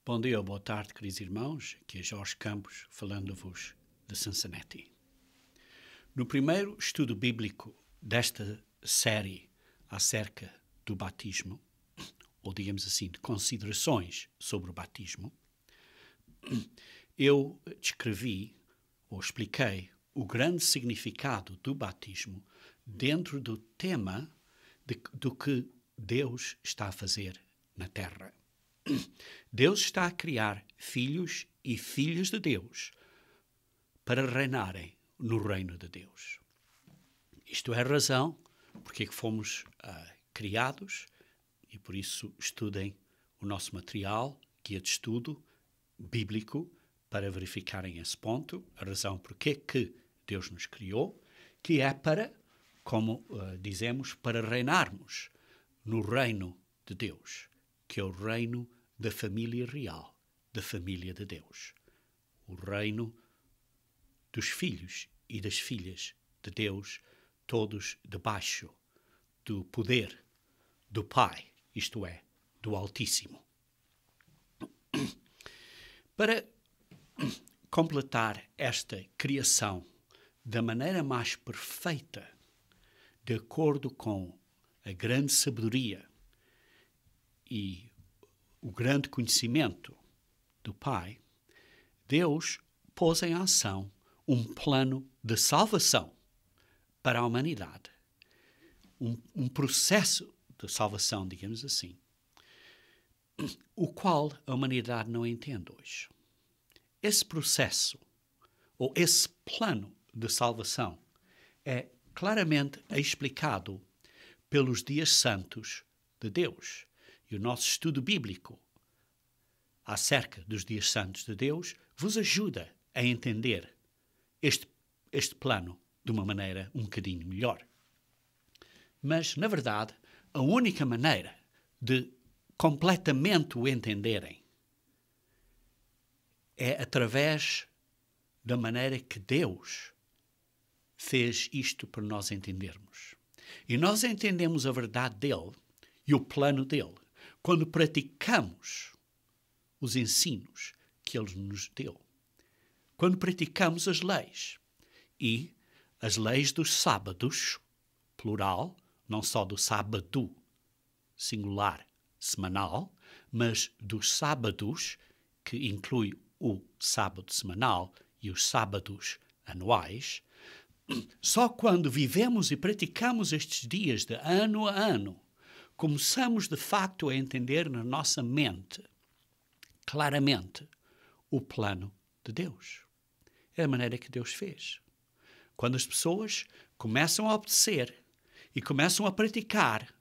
Bom dia ou boa tarde, queridos irmãos. Aqui é Jorge Campos, falando-vos de Cincinnati. No primeiro estudo bíblico desta série acerca do batismo, ou digamos assim, de considerações sobre o batismo, eu descrevi ou expliquei o grande significado do batismo dentro do tema do que Deus está a fazer na Terra. Deus está a criar filhos e filhas de Deus para reinarem no reino de Deus. Isto é a razão porque fomos criados e por isso estudem o nosso material, guia de estudo bíblico, para verificarem esse ponto, a razão porque que Deus nos criou, que é para, como dizemos, para reinarmos no reino de Deus, que é o reino da família real, da família de Deus. O reino dos filhos e das filhas de Deus, todos debaixo do poder do Pai, isto é, do Altíssimo. Para completar esta criação da maneira mais perfeita, de acordo com a grande sabedoria e o grande conhecimento do Pai, Deus pôs em ação um plano de salvação para a humanidade. Um processo de salvação, digamos assim, o qual a humanidade não entende hoje. Esse processo, ou esse plano de salvação, é claramente explicado pelos dias santos de Deus. E o nosso estudo bíblico acerca dos dias santos de Deus vos ajuda a entender este plano de uma maneira um bocadinho melhor. Mas, na verdade, a única maneira de completamente o entenderem é através da maneira que Deus fez isto para nós entendermos. E nós entendemos a verdade dele e o plano dele quando praticamos os ensinos que ele nos deu. Quando praticamos as leis. E as leis dos sábados, plural, não só do sábado, singular, semanal, mas dos sábados, que inclui o sábado semanal e os sábados anuais. Só quando vivemos e praticamos estes dias de ano a ano, começamos de facto a entender na nossa mente claramente o plano de Deus. É a maneira que Deus fez. Quando as pessoas começam a obedecer e começam a praticar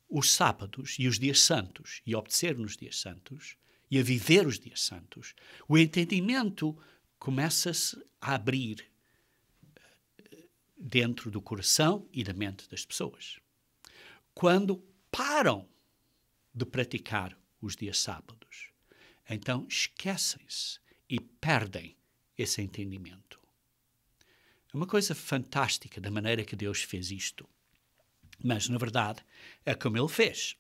os sábados e os dias santos, e a obedecer nos dias santos, e a viver os dias santos, o entendimento começa-se a abrir dentro do coração e da mente das pessoas. Quando param de praticar os dias sábados, então esquecem-se e perdem esse entendimento. É uma coisa fantástica da maneira que Deus fez isto. Mas, na verdade, é como ele fez.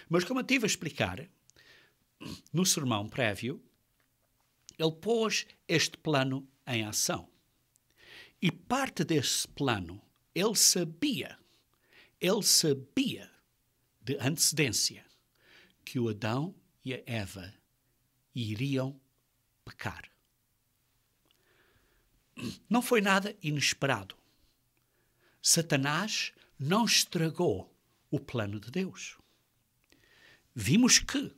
Mas, como eu estive a explicar, no sermão prévio, ele pôs este plano em ação. E parte desse plano, ele sabia de antecedência que o Adão e a Eva iriam pecar. Não foi nada inesperado. Satanás não estragou o plano de Deus. Vimos que,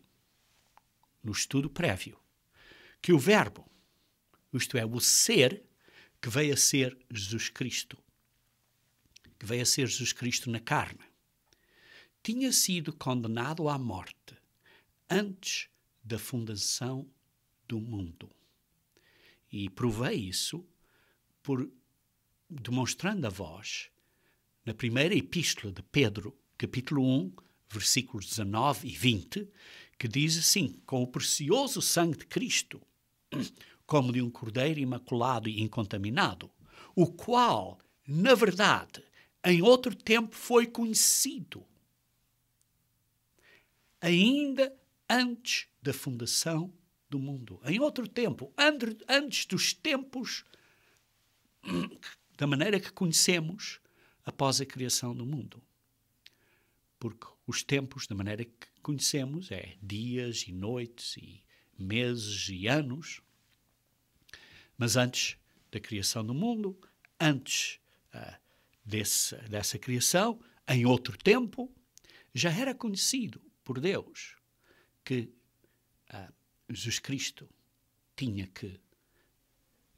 no estudo prévio, que o Verbo, isto é, o ser que veio a ser Jesus Cristo, que veio a ser Jesus Cristo na carne, tinha sido condenado à morte antes da fundação do mundo. E provei isso demonstrando a vós, na primeira epístola de Pedro, capítulo 1, versículos 19 e 20, que diz assim: com o precioso sangue de Cristo, como de um cordeiro imaculado e incontaminado, o qual, na verdade, em outro tempo foi conhecido, ainda antes da fundação do mundo. Em outro tempo, antes dos tempos da maneira que conhecemos após a criação do mundo. Porque os tempos, da maneira que conhecemos, é dias e noites e meses e anos. Mas antes da criação do mundo, antes dessa criação, em outro tempo, já era conhecido por Deus que Jesus Cristo tinha que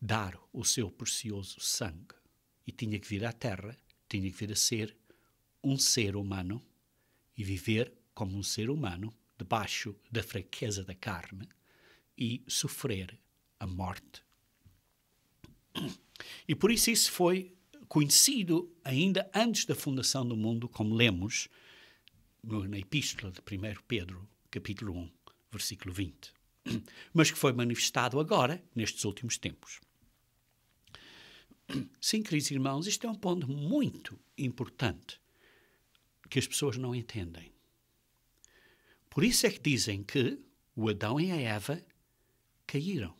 dar o seu precioso sangue e tinha que vir à Terra, tinha que vir a ser um ser humano e viver como um ser humano debaixo da fraqueza da carne e sofrer a morte. E por isso foi conhecido ainda antes da fundação do mundo, como lemos na Epístola de 1 Pedro, capítulo 1, versículo 20. Mas que foi manifestado agora, nestes últimos tempos. Sim, queridos irmãos, isto é um ponto muito importante que as pessoas não entendem. Por isso é que dizem que o Adão e a Eva caíram.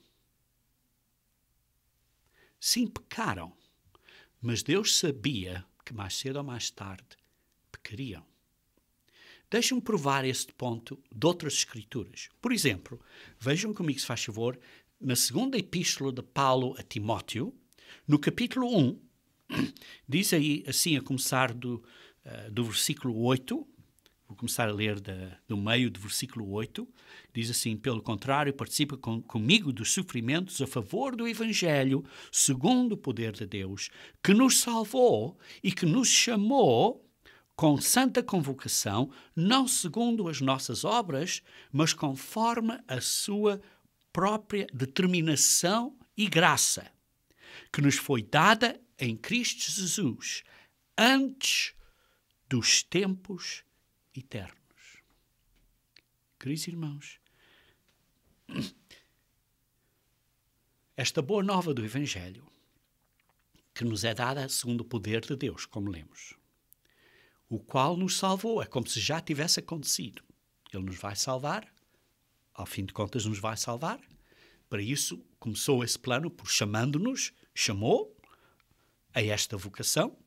Sim, pecaram. Mas Deus sabia que mais cedo ou mais tarde pecariam. Deixem-me provar este ponto de outras escrituras. Por exemplo, vejam comigo, se faz favor, na segunda epístola de Paulo a Timóteo, no capítulo 1, diz aí, assim, a começar do versículo 8, vou começar a ler do meio do versículo 8, diz assim: pelo contrário, participa comigo dos sofrimentos a favor do Evangelho, segundo o poder de Deus, que nos salvou e que nos chamou com santa convocação, não segundo as nossas obras, mas conforme a sua própria determinação e graça, que nos foi dada em Cristo Jesus, antes dos tempos eternos. Queridos irmãos, esta boa nova do Evangelho, que nos é dada segundo o poder de Deus, como lemos, o qual nos salvou, é como se já tivesse acontecido. Ele nos vai salvar, ao fim de contas nos vai salvar. Para isso começou esse plano por chamando-nos, chamou a esta vocação,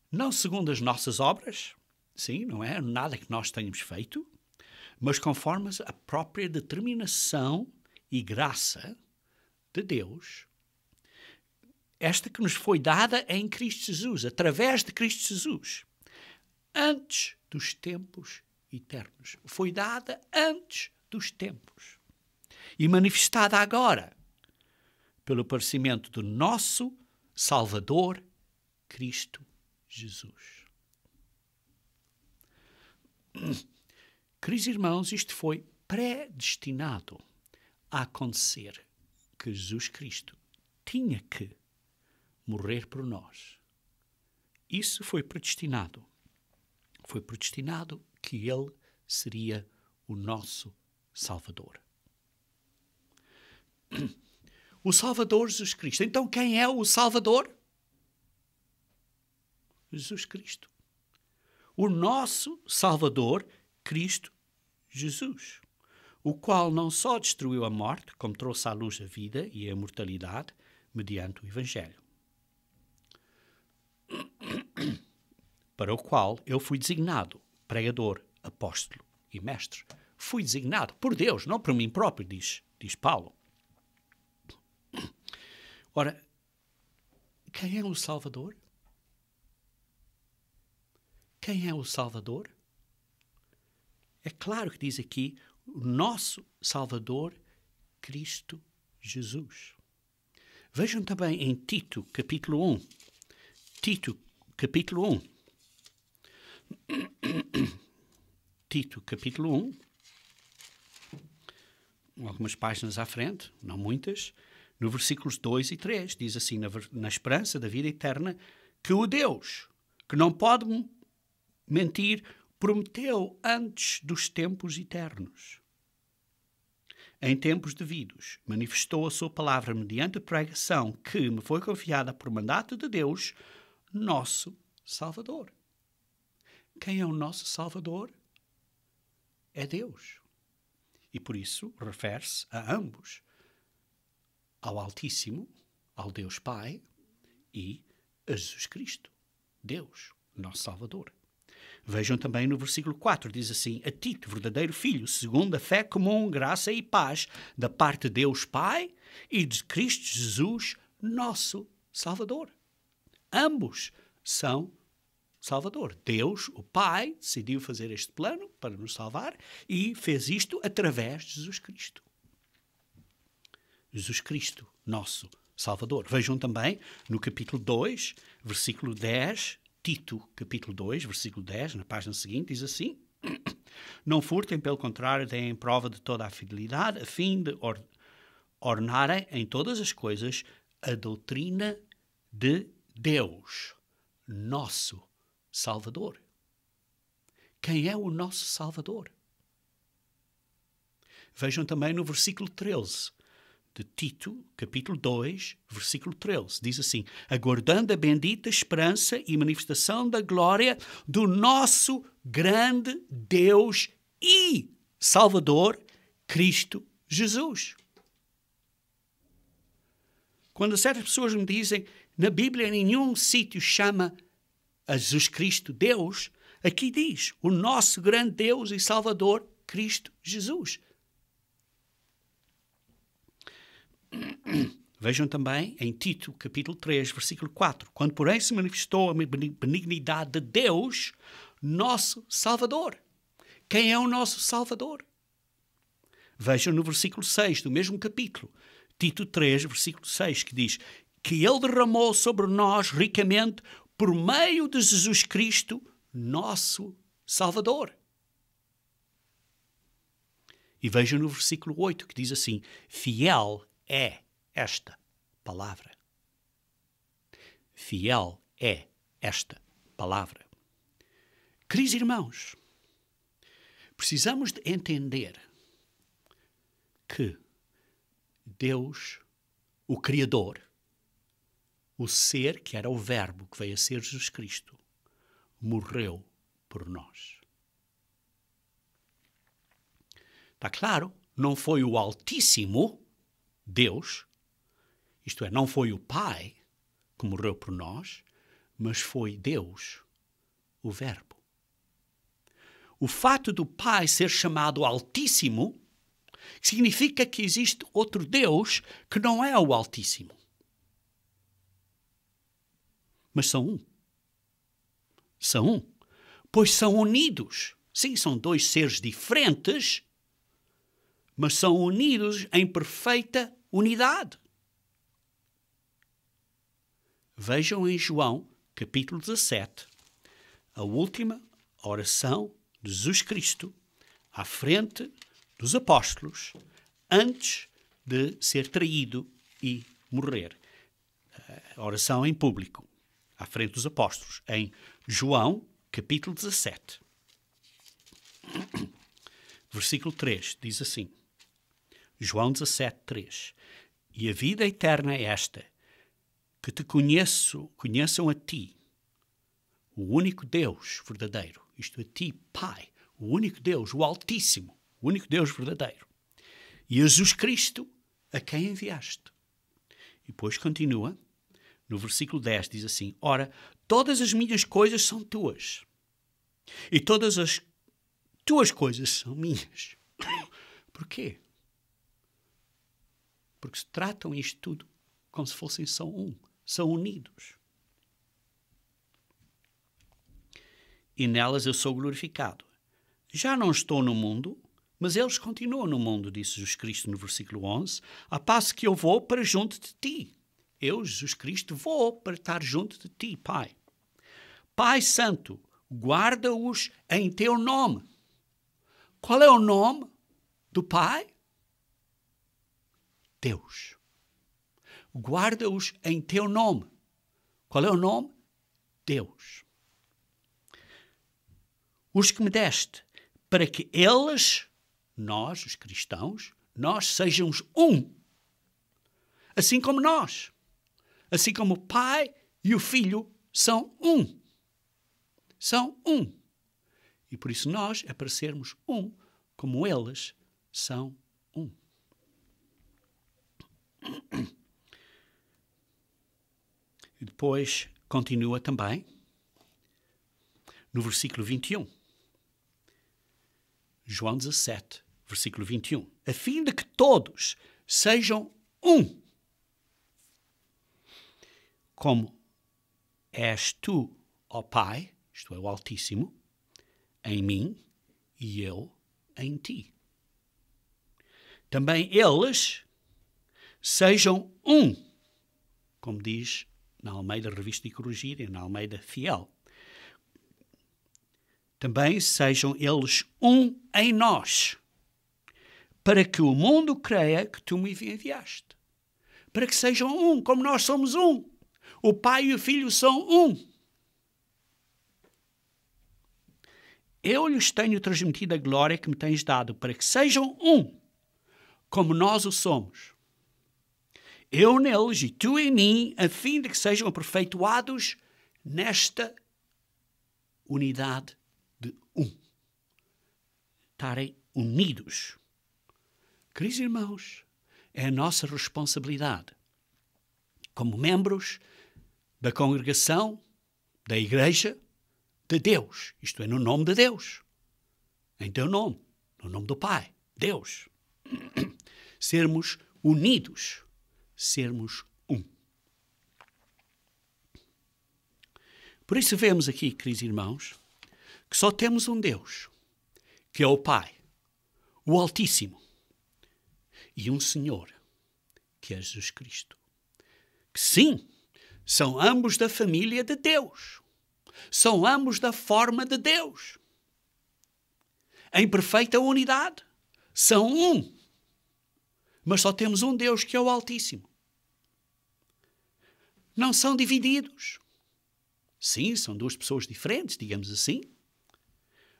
não segundo as nossas obras, sim, não é nada que nós tenhamos feito, mas conforme a própria determinação e graça de Deus, esta que nos foi dada em Cristo Jesus, através de Cristo Jesus, antes dos tempos eternos. Foi dada antes dos tempos e manifestada agora pelo aparecimento do nosso Salvador, Cristo Jesus. Queridos irmãos, isto foi predestinado a acontecer, que Jesus Cristo tinha que morrer por nós. Isso foi predestinado. Foi predestinado que Ele seria o nosso Salvador. O Salvador Jesus Cristo. Então quem é o Salvador? Jesus Cristo. O nosso Salvador, Cristo Jesus, o qual não só destruiu a morte, como trouxe à luz a vida e a imortalidade mediante o Evangelho, para o qual eu fui designado pregador, apóstolo e mestre. Fui designado por Deus, não por mim próprio, diz Paulo. Ora, quem é o Salvador? Quem é o Salvador? É claro que diz aqui o nosso Salvador, Cristo Jesus. Vejam também em Tito, capítulo 1. Tito, capítulo 1. Tito, capítulo 1. Algumas páginas à frente, não muitas. No versículos 2 e 3, diz assim, na esperança da vida eterna, que o Deus, que não pode mentir, prometeu antes dos tempos eternos, em tempos devidos, manifestou a sua palavra mediante a pregação que me foi confiada por mandato de Deus, nosso Salvador. Quem é o nosso Salvador? É Deus. E por isso refere-se a ambos, ao Altíssimo, ao Deus Pai e a Jesus Cristo, Deus, nosso Salvador. Vejam também no versículo 4, diz assim: a Tito, verdadeiro filho, segundo a fé comum, graça e paz, da parte de Deus Pai e de Cristo Jesus, nosso Salvador. Ambos são Salvador. Deus, o Pai, decidiu fazer este plano para nos salvar e fez isto através de Jesus Cristo. Jesus Cristo, nosso Salvador. Vejam também no capítulo 2, versículo 10, Tito, capítulo 2, versículo 10, na página seguinte, diz assim: não furtem, pelo contrário, deem prova de toda a fidelidade, a fim de ornarem em todas as coisas a doutrina de Deus, nosso Salvador. Quem é o nosso Salvador? Vejam também no versículo 13 de Tito, capítulo 2, versículo 13. Diz assim: aguardando a bendita esperança e manifestação da glória do nosso grande Deus e Salvador, Cristo Jesus. Quando certas pessoas me dizem, na Bíblia em nenhum sítio chama a Jesus Cristo Deus, aqui diz, o nosso grande Deus e Salvador, Cristo Jesus. Vejam também em Tito, capítulo 3, versículo 4. Quando, porém, se manifestou a benignidade de Deus, nosso Salvador. Quem é o nosso Salvador? Vejam no versículo 6 do mesmo capítulo, Tito 3, versículo 6, que diz que Ele derramou sobre nós ricamente por meio de Jesus Cristo, nosso Salvador. E vejam no versículo 8, que diz assim: fiel é esta palavra. Fiel é esta palavra. Queridos irmãos, precisamos de entender que Deus, o Criador, o ser que era o Verbo, que veio a ser Jesus Cristo, morreu por nós. Está claro? Não foi o Altíssimo Deus, isto é, não foi o Pai que morreu por nós, mas foi Deus, o Verbo. O fato do Pai ser chamado Altíssimo significa que existe outro Deus que não é o Altíssimo. Mas são um. São um. Pois são unidos. Sim, são dois seres diferentes, mas são unidos em perfeita unidade. Vejam em João, capítulo 17, a última oração de Jesus Cristo à frente dos apóstolos, antes de ser traído e morrer. A oração em público, à frente dos apóstolos, em João, capítulo 17. Versículo 3, diz assim, João 17, 3. E a vida eterna é esta, que te conheçam a ti, o único Deus verdadeiro, isto a ti, Pai, o único Deus, o Altíssimo, o único Deus verdadeiro, e a Jesus Cristo, a quem enviaste. E depois continua, no versículo 10, diz assim, ora, todas as minhas coisas são tuas, e todas as tuas coisas são minhas. Porquê? Porque se tratam isto tudo como se fossem só um. São unidos. E nelas eu sou glorificado. Já não estou no mundo, mas eles continuam no mundo, disse Jesus Cristo no versículo 11, a passo que eu vou para junto de ti. Eu, Jesus Cristo, vou para estar junto de ti, Pai. Pai Santo, guarda-os em teu nome. Qual é o nome do Pai? Deus. Guarda-os em teu nome. Qual é o nome? Deus. Os que me deste, para que eles, nós, os cristãos, nós sejamos um. Assim como nós. Assim como o Pai e o Filho são um. São um. E por isso nós é para sermos um, como eles são um. E depois continua também no versículo 21. João 17, versículo 21. A fim de que todos sejam um. Como és tu, ó Pai, isto é, o Altíssimo, em mim e eu em ti. Também eles sejam um, como diz na Almeida Revista e Corrigida e na Almeida Fiel. Também sejam eles um em nós, para que o mundo creia que tu me enviaste. Para que sejam um, como nós somos um. O Pai e o Filho são um. Eu lhes tenho transmitido a glória que me tens dado, para que sejam um, como nós o somos. Eu neles e tu em mim, a fim de que sejam aperfeiçoados nesta unidade de um. Estarem unidos. Queridos irmãos, é a nossa responsabilidade, como membros da congregação, da igreja de Deus, isto é, no nome de Deus, em teu nome, no nome do Pai, Deus, sermos unidos, sermos um. Por isso vemos aqui, queridos irmãos, que só temos um Deus, que é o Pai, o Altíssimo, e um Senhor, que é Jesus Cristo. Que sim, são ambos da família de Deus. São ambos da forma de Deus. Em perfeita unidade. São um. Mas só temos um Deus, que é o Altíssimo. Não são divididos. Sim, são duas pessoas diferentes, digamos assim.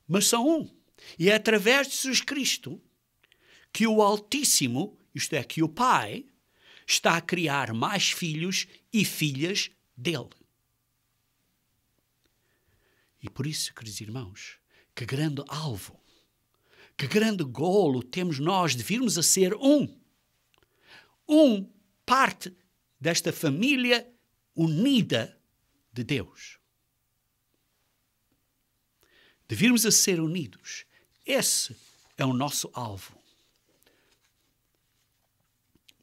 Mas são um. E é através de Jesus Cristo que o Altíssimo, isto é, que o Pai, está a criar mais filhos e filhas dele. E por isso, queridos irmãos, que grande alvo, que grande golo temos nós de virmos a ser um. Um parte desta família unida de Deus. De virmos a ser unidos. Esse é o nosso alvo.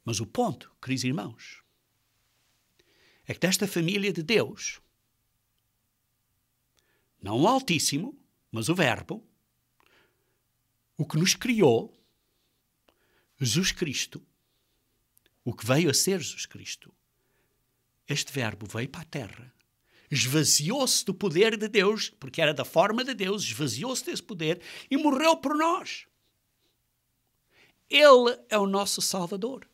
Mas o ponto, queridos irmãos, é que desta família de Deus, não o Altíssimo, mas o Verbo, o que nos criou, Jesus Cristo, o que veio a ser Jesus Cristo, este Verbo veio para a terra, esvaziou-se do poder de Deus, porque era da forma de Deus, esvaziou-se desse poder e morreu por nós. Ele é o nosso Salvador.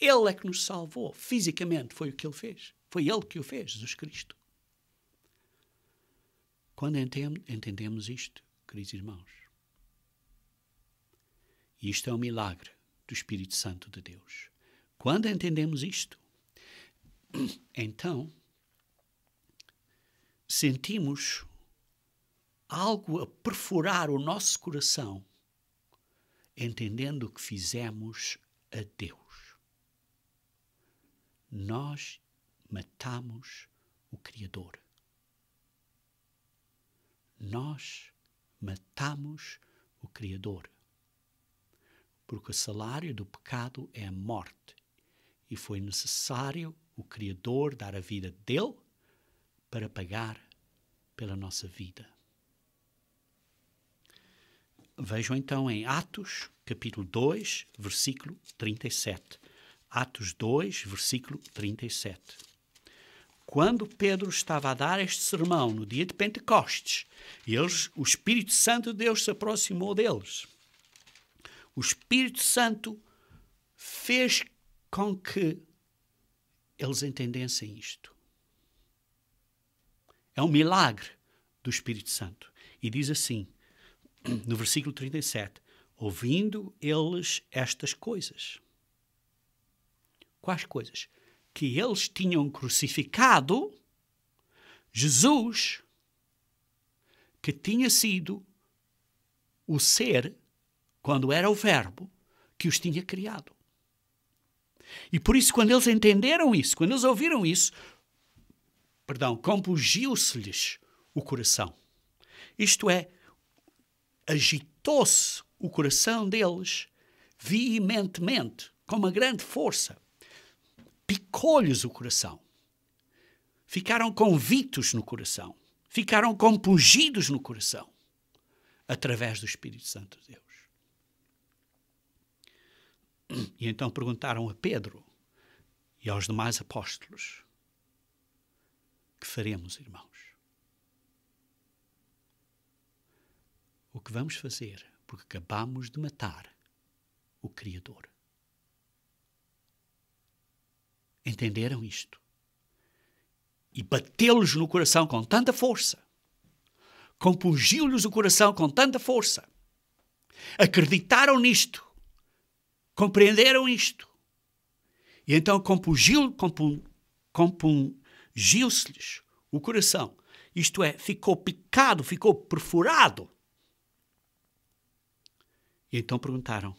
Ele é que nos salvou. Fisicamente foi o que ele fez. Foi ele que o fez, Jesus Cristo. Quando entendemos isto, queridos irmãos, e isto é um milagre do Espírito Santo de Deus. Quando entendemos isto, então sentimos algo a perfurar o nosso coração, entendendo o que fizemos a Deus. Nós matamos o Criador. Nós matamos o Criador. Porque o salário do pecado é a morte. E foi necessário o Criador dar a vida dele para pagar pela nossa vida. Vejam então em Atos, capítulo 2, versículo 37. Atos 2, versículo 37. Quando Pedro estava a dar este sermão no dia de Pentecostes, o Espírito Santo de Deus se aproximou deles. O Espírito Santo fez com que eles entendessem isto. É um milagre do Espírito Santo. E diz assim, no versículo 37, ouvindo eles estas coisas. Quais coisas? Que eles tinham crucificado Jesus, que tinha sido o ser quando era o Verbo que os tinha criado. E por isso, quando eles entenderam isso, quando eles ouviram isso, compungiu-se-lhes o coração. Isto é, agitou-se o coração deles veementemente, com uma grande força. Picou-lhes o coração. Ficaram convictos no coração. Ficaram compungidos no coração. Através do Espírito Santo de Deus. E então perguntaram a Pedro e aos demais apóstolos: que faremos, irmãos? O que vamos fazer? Porque acabamos de matar o Criador. Entenderam isto? E bateu-lhes no coração com tanta força. Compungiu-lhes o coração com tanta força. Acreditaram nisto. Compreenderam isto. E então compungiu-se-lhes o coração. Isto é, ficou picado, ficou perfurado. E então perguntaram: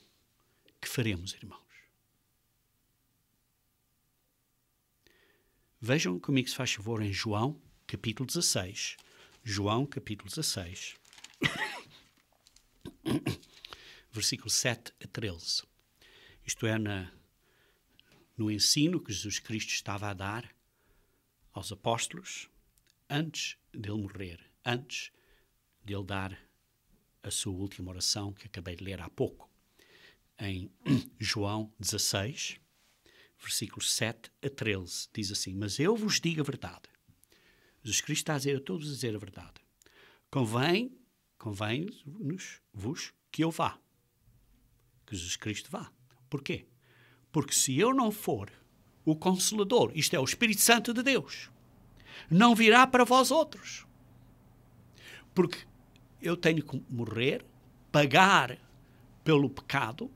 que faremos, irmãos? Vejam comigo, se faz favor, em João, capítulo 16. João, capítulo 16. Versículo 7 a 13. Isto é, no ensino que Jesus Cristo estava a dar aos apóstolos antes dele morrer, antes de ele dar a sua última oração, que acabei de ler há pouco. Em João 16, versículos 7 a 13, diz assim: mas eu vos digo a verdade. Jesus Cristo está a dizer a todos a verdade. Convém-vos que eu vá. Que Jesus Cristo vá. Porquê? Porque se eu não for, o Consolador, isto é, o Espírito Santo de Deus, não virá para vós outros. Porque eu tenho que morrer, pagar pelo pecado,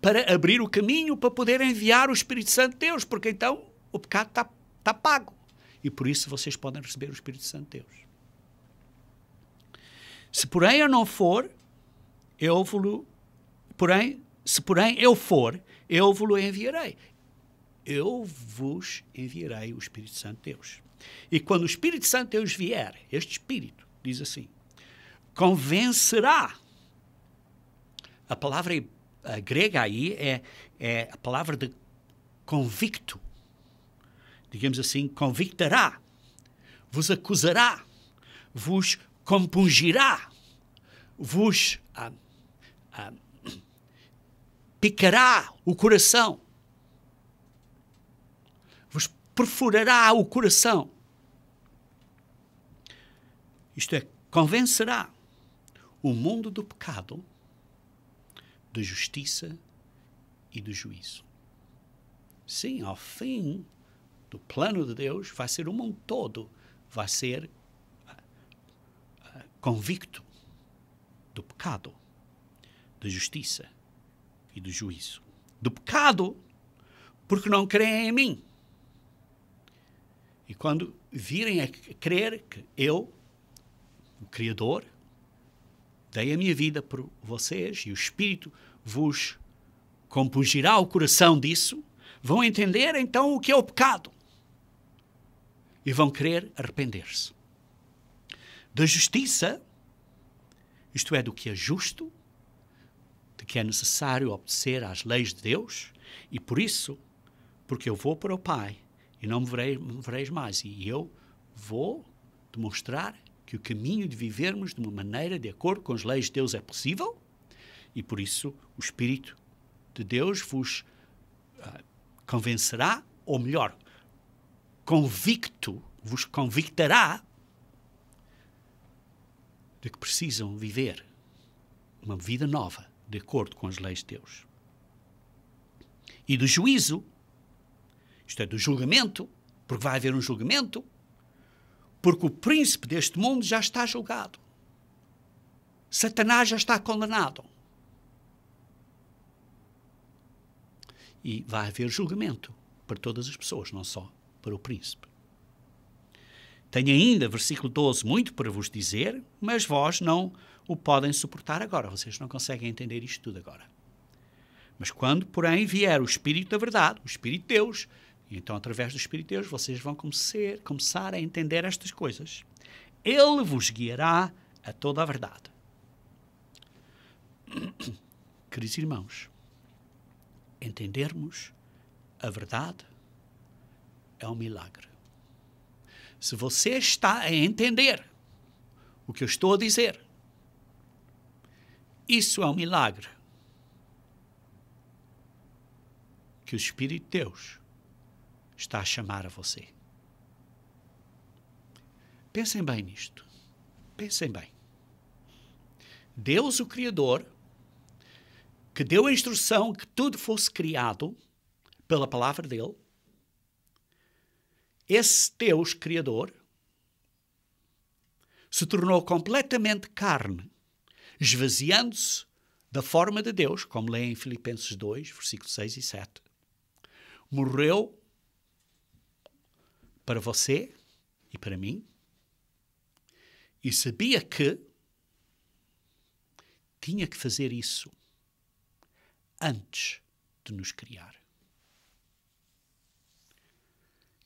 para abrir o caminho para poder enviar o Espírito Santo de Deus, porque então o pecado está pago. E por isso vocês podem receber o Espírito Santo de Deus. Se porém eu não for, se porém eu for, eu vos enviarei. Eu vos enviarei o Espírito Santo de Deus. E quando o Espírito Santo de Deus vier, este Espírito, diz assim, convencerá. A palavra grega aí é a palavra de convicto. Digamos assim, convictará, vos acusará, vos compungirá, vos picará o coração, vos perfurará o coração. Isto é, convencerá o mundo do pecado, da justiça e do juízo. Sim, ao fim do plano de Deus, vai ser o mundo todo, vai ser convicto do pecado, da justiça e do juízo. Do pecado, porque não creem em mim. E quando virem a crer que eu, o Criador, dei a minha vida por vocês e o Espírito vos compungirá o coração disso, vão entender então o que é o pecado. E vão querer arrepender-se. Da justiça, isto é, do que é justo, de que é necessário obedecer às leis de Deus, e por isso, porque eu vou para o Pai, e não me vereis mais, e eu vou demonstrar que o caminho de vivermos de uma maneira de acordo com as leis de Deus é possível, e por isso o Espírito de Deus vos convencerá, ou melhor, vos convictará de que precisam viver uma vida nova, de acordo com as leis de Deus. E do juízo, isto é, do julgamento, porque vai haver um julgamento, porque o príncipe deste mundo já está julgado. Satanás já está condenado. E vai haver julgamento para todas as pessoas, não só para o príncipe. Tenho ainda, versículo 12, muito para vos dizer, mas vós não o podem suportar agora. Vocês não conseguem entender isto tudo agora. Mas quando, porém, vier o Espírito da verdade, o Espírito de Deus, e então, através do Espírito de Deus, vocês vão começar a entender estas coisas. Ele vos guiará a toda a verdade. Queridos irmãos, entendermos a verdade é um milagre. Se você está a entender o que eu estou a dizer, isso é um milagre que o Espírito de Deus está a chamar a você. Pensem bem nisto. Pensem bem. Deus, o Criador, que deu a instrução que tudo fosse criado pela palavra dele, esse Deus Criador se tornou completamente carne, esvaziando-se da forma de Deus, como lê em Filipenses 2, versículos 6 e 7. Morreu para você e para mim, e sabia que tinha que fazer isso antes de nos criar.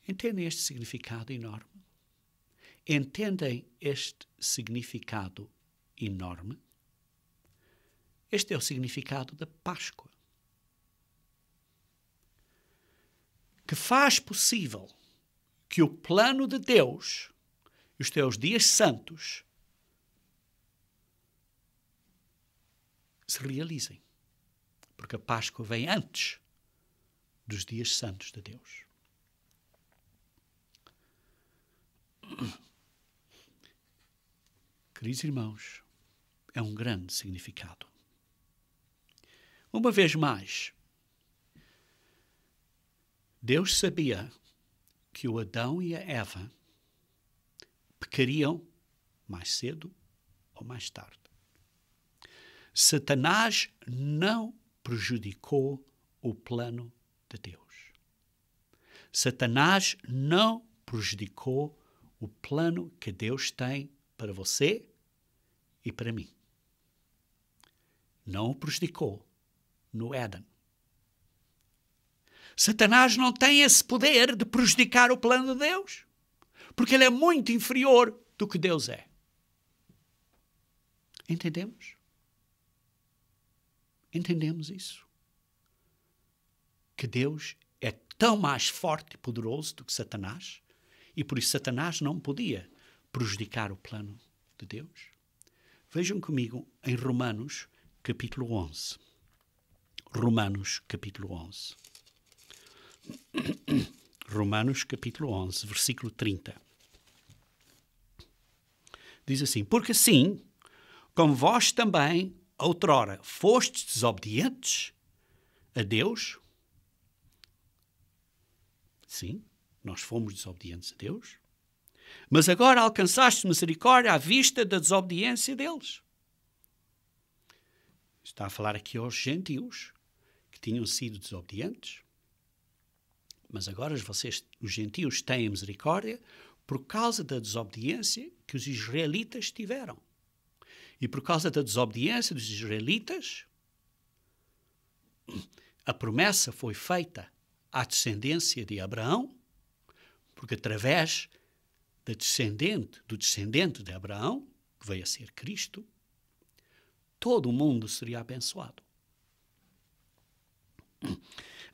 Entendem este significado enorme? Entendem este significado enorme? Este é o significado da Páscoa, que faz possível que o plano de Deus, os teus dias santos, se realizem. Porque a Páscoa vem antes dos dias santos de Deus. Queridos irmãos, é um grande significado. Uma vez mais, Deus sabia que o Adão e a Eva pecariam mais cedo ou mais tarde. Satanás não prejudicou o plano de Deus. Satanás não prejudicou o plano que Deus tem para você e para mim. Não o prejudicou no Éden. Satanás não tem esse poder de prejudicar o plano de Deus, porque ele é muito inferior do que Deus é. Entendemos? Entendemos isso? Que Deus é tão mais forte e poderoso do que Satanás, e por isso Satanás não podia prejudicar o plano de Deus. Vejam comigo em Romanos, capítulo 11. Romanos, capítulo 11. Romanos, capítulo 11, versículo 30. Diz assim: porque assim, como vós também, outrora, fostes desobedientes a Deus. Sim, nós fomos desobedientes a Deus. Mas agora alcançaste misericórdia à vista da desobediência deles. Está a falar aqui aos gentios que tinham sido desobedientes. Mas agora vocês, os gentios, têm misericórdia por causa da desobediência que os israelitas tiveram. E por causa da desobediência dos israelitas, a promessa foi feita à descendência de Abraão, porque através do descendente de Abraão, que veio a ser Cristo, todo o mundo seria abençoado.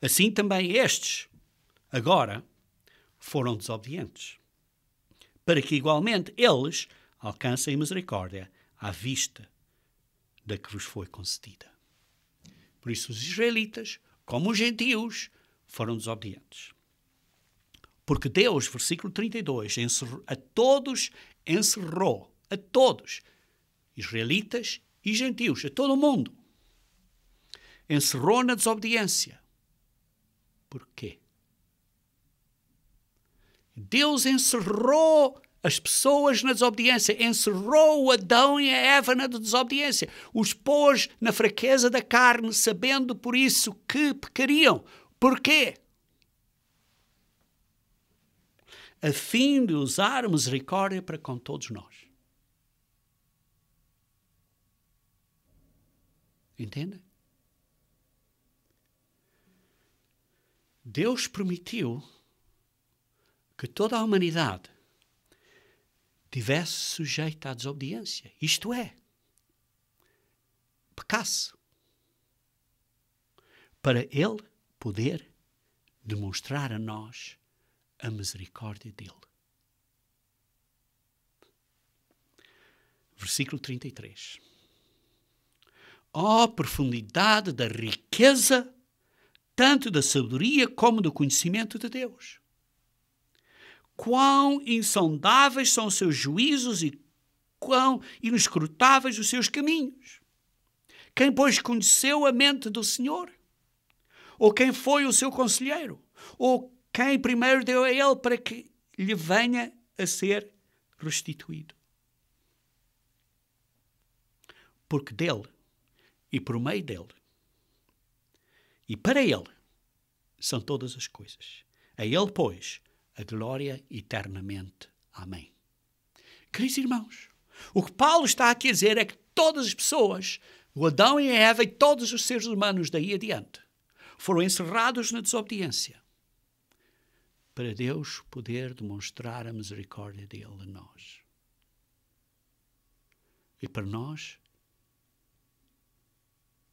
Assim também estes, agora, foram desobedientes, para que igualmente eles alcancem misericórdia à vista da que vos foi concedida. Por isso os israelitas, como os gentios, foram desobedientes. Porque Deus, versículo 32, a todos, israelitas e gentios, a todo o mundo, encerrou na desobediência. Por quê? Deus encerrou as pessoas na desobediência, encerrou o Adão e a Eva na desobediência, os pôs na fraqueza da carne, sabendo por isso que pecariam. Porquê? A fim de usar misericórdia para com todos nós. Entende? Deus permitiu que toda a humanidade tivesse sujeita à desobediência. Isto é, pecasse. Para Ele poder demonstrar a nós a misericórdia dele. Versículo 33. Ó profundidade da riqueza, tanto da sabedoria como do conhecimento de Deus. Quão insondáveis são os seus juízos e quão inescrutáveis os seus caminhos. Quem, pois, conheceu a mente do Senhor? Ou quem foi o seu conselheiro? Ou quem primeiro deu a ele para que lhe venha a ser restituído? Porque dele, e por meio dele, e para ele, são todas as coisas. A ele, pois, a glória eternamente. Amém. Queridos irmãos, o que Paulo está aqui a dizer é que todas as pessoas, o Adão e a Eva e todos os seres humanos daí adiante, foram encerrados na desobediência para Deus poder demonstrar a misericórdia dele a nós. E para nós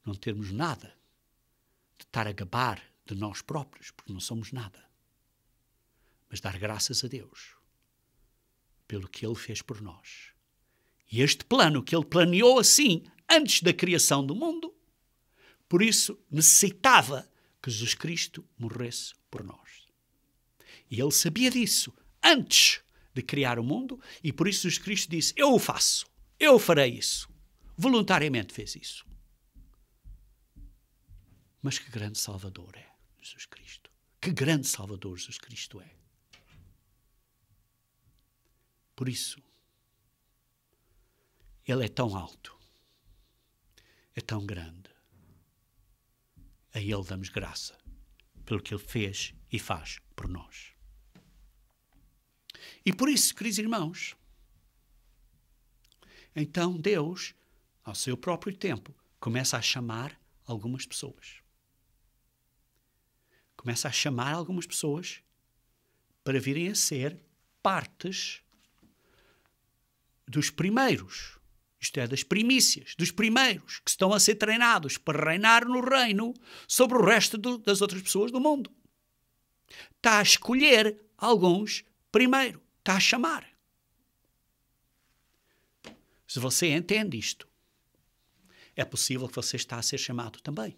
não termos nada de estar a gabar de nós próprios, porque não somos nada. Mas dar graças a Deus pelo que Ele fez por nós. E este plano que Ele planeou assim, antes da criação do mundo, por isso necessitava que Jesus Cristo morresse por nós. E Ele sabia disso antes de criar o mundo, e por isso Jesus Cristo disse, eu o faço, eu farei isso. Voluntariamente fez isso. Mas que grande Salvador é Jesus Cristo. Que grande Salvador Jesus Cristo é. Por isso, Ele é tão alto, é tão grande. A Ele damos graça pelo que Ele fez e faz por nós. E por isso, queridos irmãos, então Deus, ao seu próprio tempo, começa a chamar algumas pessoas. Começa a chamar algumas pessoas para virem a ser partes dos primeiros, isto é, das primícias, dos primeiros que estão a ser treinados para reinar no reino sobre o resto das outras pessoas do mundo. Está a escolher alguns primeiro, está a chamar. Se você entende isto, é possível que você está a ser chamado também.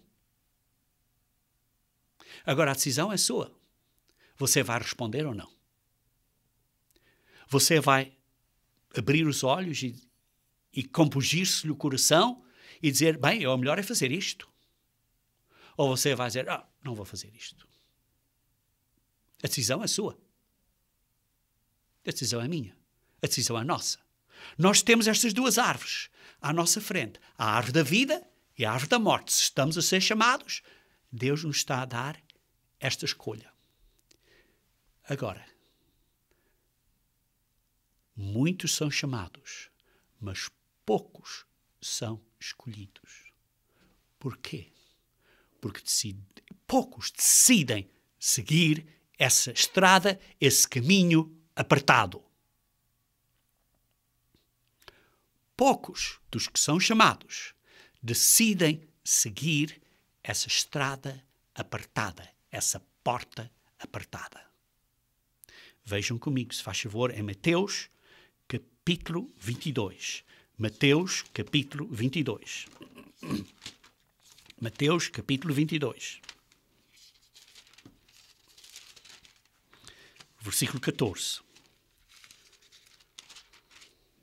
Agora, a decisão é sua. Você vai responder ou não? Você vai abrir os olhos e compungir-se-lhe o coração e dizer, bem, o melhor é fazer isto. Ou você vai dizer, não vou fazer isto. A decisão é sua. A decisão é minha. A decisão é nossa. Nós temos estas duas árvores à nossa frente. A árvore da vida e a árvore da morte. Se estamos a ser chamados, Deus nos está a dar esta escolha. Agora, muitos são chamados, mas poucos são escolhidos. Porquê? Porque poucos decidem seguir essa estrada, esse caminho apertado. Poucos dos que são chamados decidem seguir essa estrada apertada, essa porta apertada. Vejam comigo, se faz favor, em Mateus, capítulo 22. Mateus, capítulo 22. Mateus, capítulo 22. Versículo 14.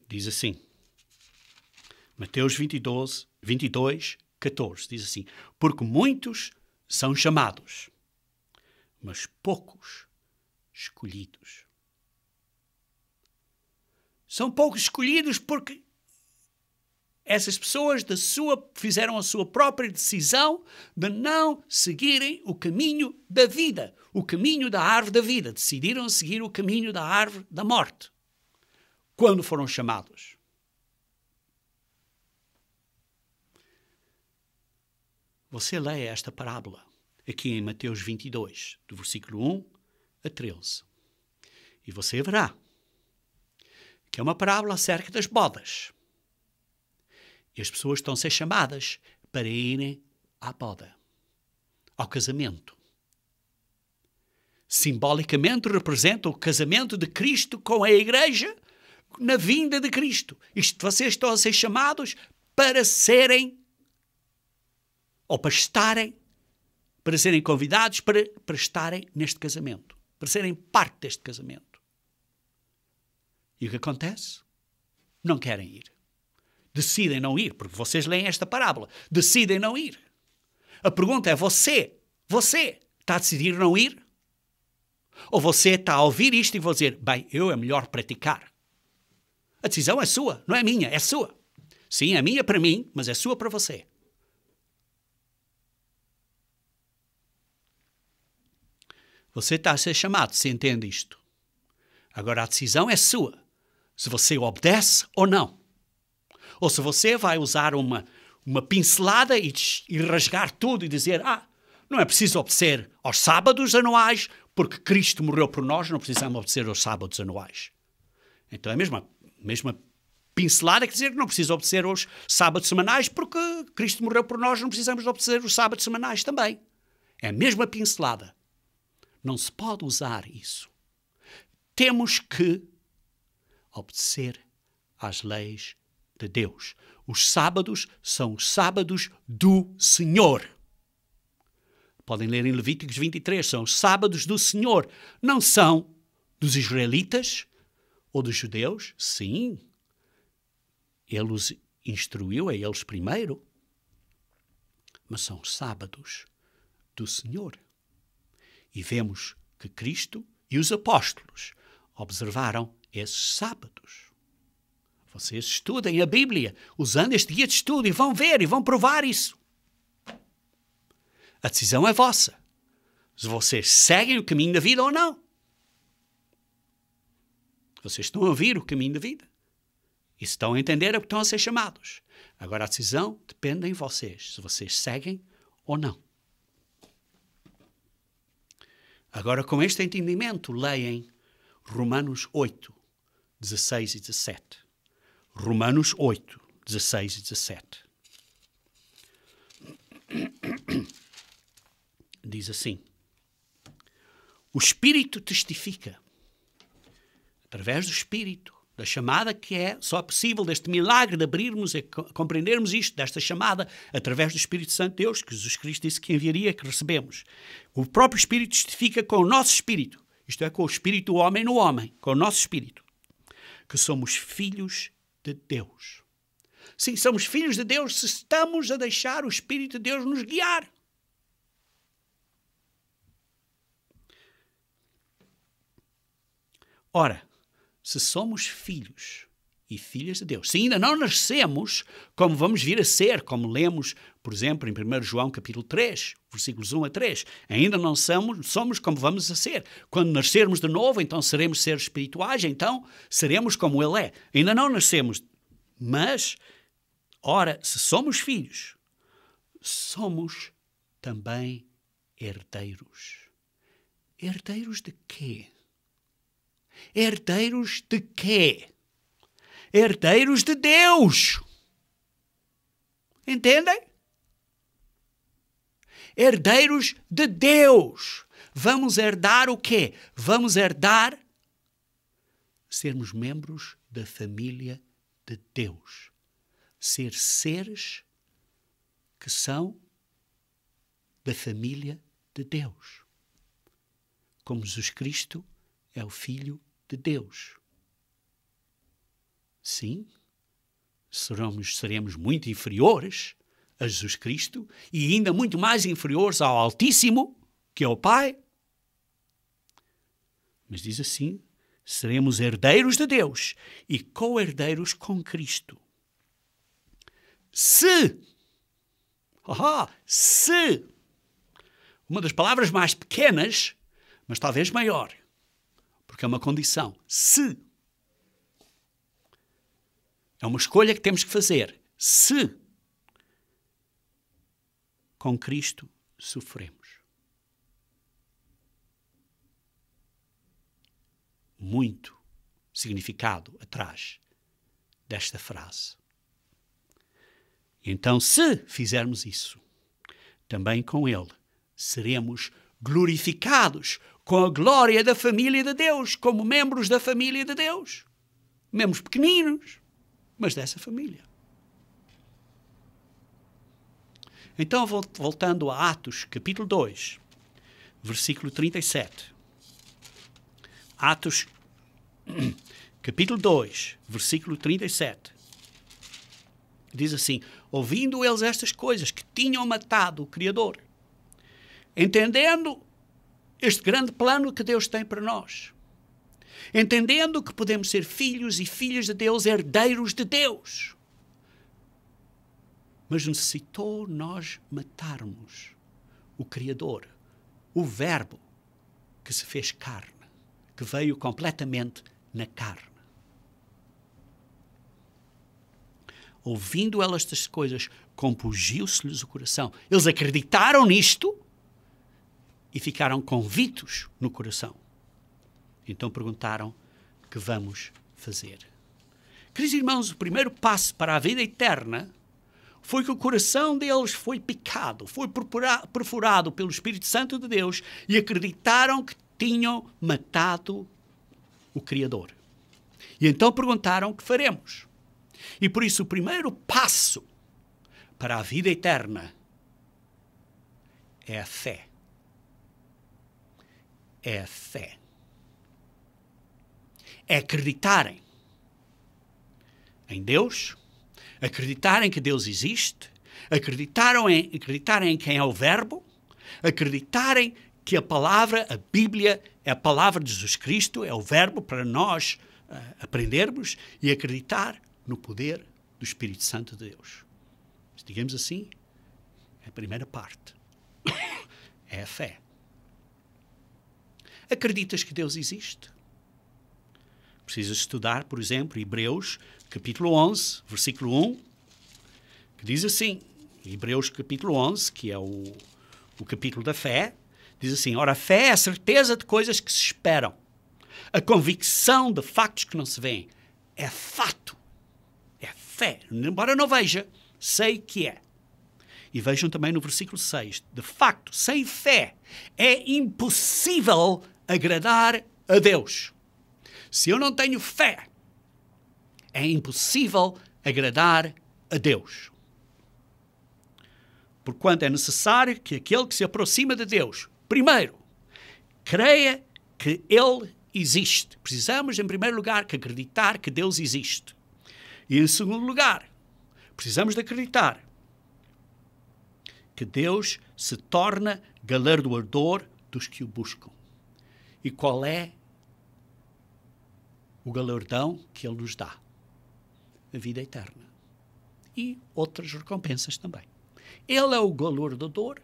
Diz assim. Mateus 22, 14. Diz assim. Porque muitos são chamados, mas poucos escolhidos. São poucos escolhidos porque essas pessoas fizeram a sua própria decisão de não seguirem o caminho da vida, o caminho da árvore da vida. Decidiram seguir o caminho da árvore da morte. Quando foram chamados. você leia esta parábola, aqui em Mateus 22, do versículo 1 a 13. E você verá que é uma parábola acerca das bodas. E as pessoas estão a ser chamadas para irem à boda, ao casamento. Simbolicamente representa o casamento de Cristo com a igreja na vinda de Cristo. Isto, vocês estão a ser chamados para serem, ou para estarem, para serem convidados para estarem neste casamento, para serem parte deste casamento. E o que acontece? Não querem ir. Decidem não ir, porque vocês leem esta parábola. Decidem não ir. A pergunta é, você está a decidir não ir? Ou você está a ouvir isto e vai dizer, bem, é melhor praticar. A decisão é sua, não é minha, é sua. Sim, é minha para mim, mas é sua para você. Você está a ser chamado, se entende isto. Agora a decisão é sua, se você obedece ou não. Ou se você vai usar uma pincelada e rasgar tudo e dizer, não é preciso obedecer aos sábados anuais, porque Cristo morreu por nós, não precisamos obedecer aos sábados anuais. Então é a mesma pincelada que dizer que não precisa obedecer aos sábados semanais, porque Cristo morreu por nós, não precisamos obedecer aos sábados semanais também. É a mesma pincelada. Não se pode usar isso. Temos que obedecer às leis de Deus. Os sábados são os sábados do Senhor. Podem ler em Levíticos 23, são os sábados do Senhor. Não são dos israelitas ou dos judeus. Sim, Ele os instruiu a eles primeiro. Mas são os sábados do Senhor. E vemos que Cristo e os apóstolos observaram esses sábados. Vocês estudem a Bíblia usando este guia de estudo e vão ver e vão provar isso. A decisão é vossa. Se vocês seguem o caminho da vida ou não. Vocês estão a ouvir o caminho da vida. E estão a entender o que estão a ser chamados. Agora a decisão depende em vocês. Se vocês seguem ou não. Agora com este entendimento, leem Romanos 8, 16 e 17. Romanos 8, 16 e 17. Diz assim: o Espírito testifica, através do Espírito, da chamada que é só possível, deste milagre de abrirmos e compreendermos isto, desta chamada, através do Espírito Santo de Deus, que Jesus Cristo disse que enviaria, que recebemos. O próprio Espírito testifica com o nosso Espírito, isto é, com o Espírito do homem no homem, com o nosso Espírito, que somos filhos de Deus. Sim, somos filhos de Deus se estamos a deixar o Espírito de Deus nos guiar. Ora, se somos filhos e filhas de Deus, se ainda não nascemos, como vamos vir a ser, como lemos, por exemplo, em 1 João capítulo 3, versículos 1 a 3, ainda não somos como vamos a ser. Quando nascermos de novo, então seremos seres espirituais, então seremos como Ele é. Ainda não nascemos, mas, ora, se somos filhos, somos também herdeiros. Herdeiros de quê? Herdeiros de quê? Herdeiros de Deus. Entendem? Herdeiros de Deus. Vamos herdar o quê? Vamos herdar sermos membros da família de Deus. Ser seres que são da família de Deus. Como Jesus Cristo é o Filho de Deus. Sim, seremos muito inferiores a Jesus Cristo e ainda muito mais inferiores ao Altíssimo, que é o Pai. Mas diz assim, seremos herdeiros de Deus e co-herdeiros com Cristo. Se, uma das palavras mais pequenas, mas talvez maior, porque é uma condição. Se. É uma escolha que temos que fazer. Se com Cristo sofremos. Muito significado atrás desta frase. Então, se fizermos isso, também com Ele seremos glorificados com a glória da família de Deus, como membros da família de Deus. Membros pequeninos, mas dessa família. Então, voltando a Atos, capítulo 2, versículo 37. Atos, capítulo 2, versículo 37. Diz assim: ouvindo eles estas coisas, que tinham matado o Criador, entendendo este grande plano que Deus tem para nós, entendendo que podemos ser filhos e filhas de Deus, herdeiros de Deus, mas necessitou nós matarmos o Criador, o Verbo que se fez carne, que veio completamente na carne. Ouvindo elas estas coisas, compungiu-se-lhes o coração. Eles acreditaram nisto e ficaram convictos no coração. Então perguntaram: que vamos fazer? Queridos irmãos, o primeiro passo para a vida eterna foi que o coração deles foi picado, foi perfurado pelo Espírito Santo de Deus e acreditaram que tinham matado o Criador. E então perguntaram: o que faremos? E por isso o primeiro passo para a vida eterna é a fé. É a fé. É acreditarem em Deus, acreditarem que Deus existe, acreditarem em quem é o Verbo, acreditarem que a palavra, a Bíblia, é a palavra de Jesus Cristo, é o Verbo para nós aprendermos, e acreditar no poder do Espírito Santo de Deus. Digamos assim, é a primeira parte. É a fé. Acreditas que Deus existe? Precisas estudar, por exemplo, Hebreus, capítulo 11, versículo 1, que diz assim, Hebreus capítulo 11, que é o capítulo da fé, diz assim: ora, a fé é a certeza de coisas que se esperam, a convicção de factos que não se veem. É fato. É fé. Embora não veja, sei que é. E vejam também no versículo 6, de facto, sem fé é impossível agradar a Deus. Se eu não tenho fé, é impossível agradar a Deus. Porquanto é necessário que aquele que se aproxima de Deus, primeiro, creia que Ele existe. Precisamos, em primeiro lugar, que acreditar que Deus existe. E, em segundo lugar, precisamos de acreditar que Deus se torna galardoador dos que o buscam. E qual é o galardão que Ele nos dá? A vida eterna. E outras recompensas também. Ele é o galardoador.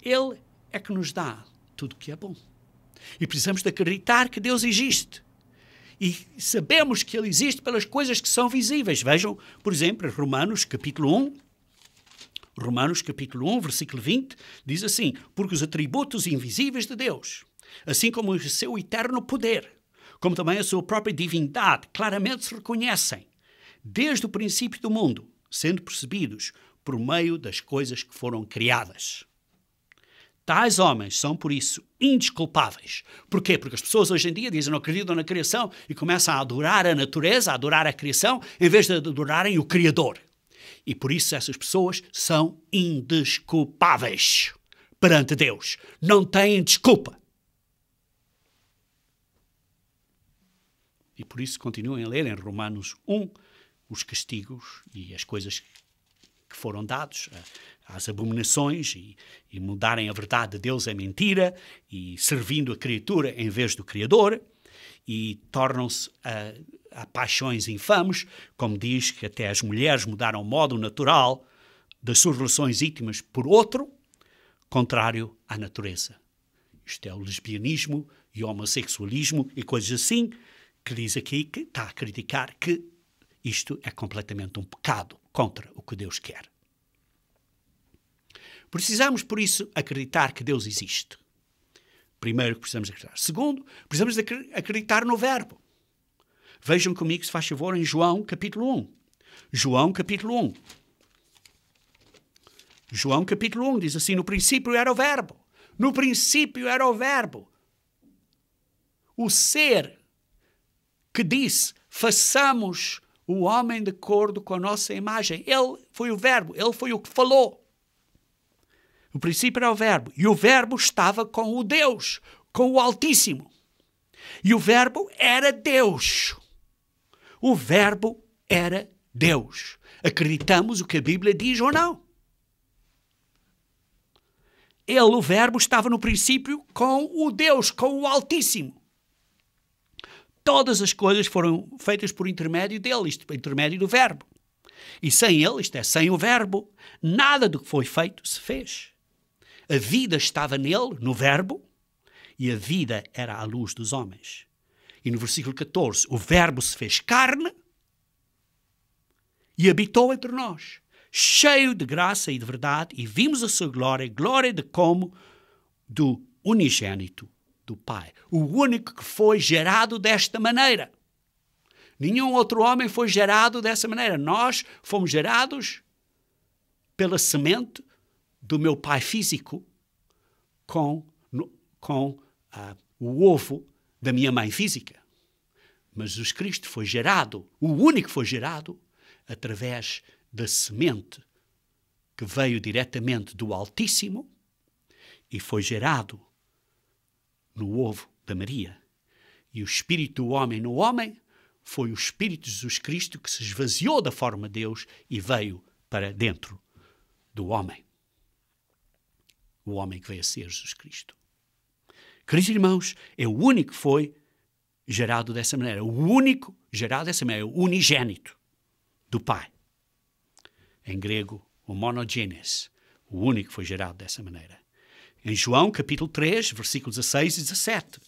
Ele é que nos dá tudo que é bom. E precisamos de acreditar que Deus existe. E sabemos que Ele existe pelas coisas que são visíveis. Vejam, por exemplo, Romanos capítulo 1. Romanos capítulo 1, versículo 20, diz assim: porque os atributos invisíveis de Deus, assim como o seu eterno poder, como também a sua própria divindade, claramente se reconhecem desde o princípio do mundo, sendo percebidos por meio das coisas que foram criadas. Tais homens são, por isso, indesculpáveis. Porquê? Porque as pessoas hoje em dia dizem não acreditam na criação e começam a adorar a natureza, a adorar a criação, em vez de adorarem o Criador. E por isso essas pessoas são indesculpáveis perante Deus. Não têm desculpa. E por isso continuem a ler em Romanos 1 os castigos e as coisas que foram dados, às abominações, e mudarem a verdade de Deus em mentira, e servindo a criatura em vez do Criador, e tornam-se a paixões infames, como diz que até as mulheres mudaram o modo natural das suas relações íntimas por outro, contrário à natureza. Isto é o lesbianismo e o homossexualismo e coisas assim, que diz aqui que está a criticar que isto é completamente um pecado contra o que Deus quer. Precisamos, por isso, acreditar que Deus existe. Primeiro que precisamos acreditar. Segundo, precisamos acreditar no Verbo. Vejam comigo, se faz favor, em João capítulo 1. João capítulo 1. João capítulo 1 diz assim: no princípio era o Verbo. No princípio era o Verbo. O ser que disse, façamos o homem de acordo com a nossa imagem. Ele foi o Verbo, ele foi o que falou. No princípio era o Verbo. E o Verbo estava com o Deus, com o Altíssimo. E o Verbo era Deus. O Verbo era Deus. Acreditamos o que a Bíblia diz ou não? Ele, o Verbo, estava no princípio com o Deus, com o Altíssimo. Todas as coisas foram feitas por intermédio dele, isto por intermédio do Verbo. E sem ele, isto é, sem o Verbo, nada do que foi feito se fez. A vida estava nele, no Verbo, e a vida era a luz dos homens. E no versículo 14, o Verbo se fez carne e habitou entre nós, cheio de graça e de verdade, e vimos a sua glória, glória de como do unigênito do Pai. O único que foi gerado desta maneira. Nenhum outro homem foi gerado dessa maneira. Nós fomos gerados pela semente do meu pai físico com o ovo da minha mãe física. Mas Jesus Cristo foi gerado, o único que foi gerado, através da semente que veio diretamente do Altíssimo e foi gerado no ovo da Maria. E o espírito do homem no homem foi o espírito de Jesus Cristo que se esvaziou da forma de Deus e veio para dentro do homem. O homem que veio a ser Jesus Cristo. Queridos irmãos, é o único que foi gerado dessa maneira. O único gerado dessa maneira, o unigênito do Pai. Em grego, o monogenes, o único que foi gerado dessa maneira. Em João, capítulo 3, versículos 16 e 17,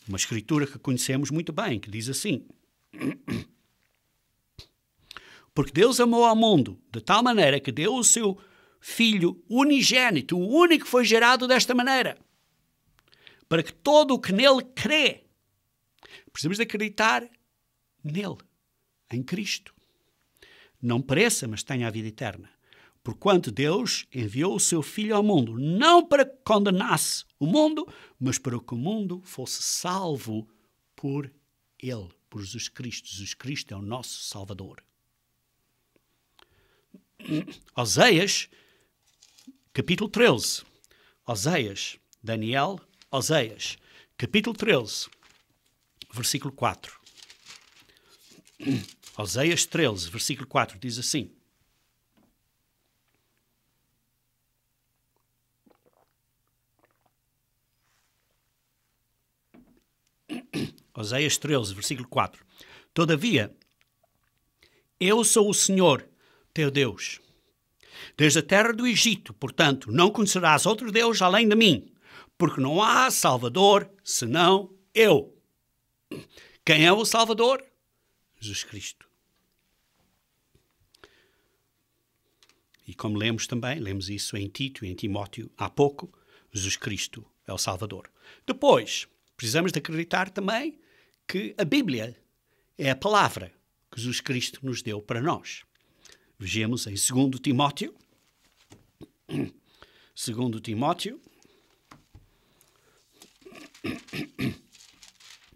uma escritura que conhecemos muito bem, que diz assim: porque Deus amou ao mundo de tal maneira que deu o seu Filho unigênito, o único que foi gerado desta maneira, para que todo o que nele crê, precisamos de acreditar nele, em Cristo, não pereça, mas tenha a vida eterna. Porquanto Deus enviou o seu Filho ao mundo, não para que condenasse o mundo, mas para que o mundo fosse salvo por ele, por Jesus Cristo. Jesus Cristo é o nosso Salvador. Oséias, capítulo 13. Oséias, capítulo 13, versículo 4. Oséias 13, versículo 4, diz assim: Oséias 13, versículo 4. Todavia, eu sou o Senhor, teu Deus. Desde a terra do Egito, portanto, não conhecerás outro Deus além de mim, porque não há Salvador senão eu. Quem é o Salvador? Jesus Cristo. E como lemos também, lemos isso em Tito e em Timóteo há pouco, Jesus Cristo é o Salvador. Depois, precisamos de acreditar também que a Bíblia é a palavra que Jesus Cristo nos deu para nós. Vejamos em 2 Timóteo,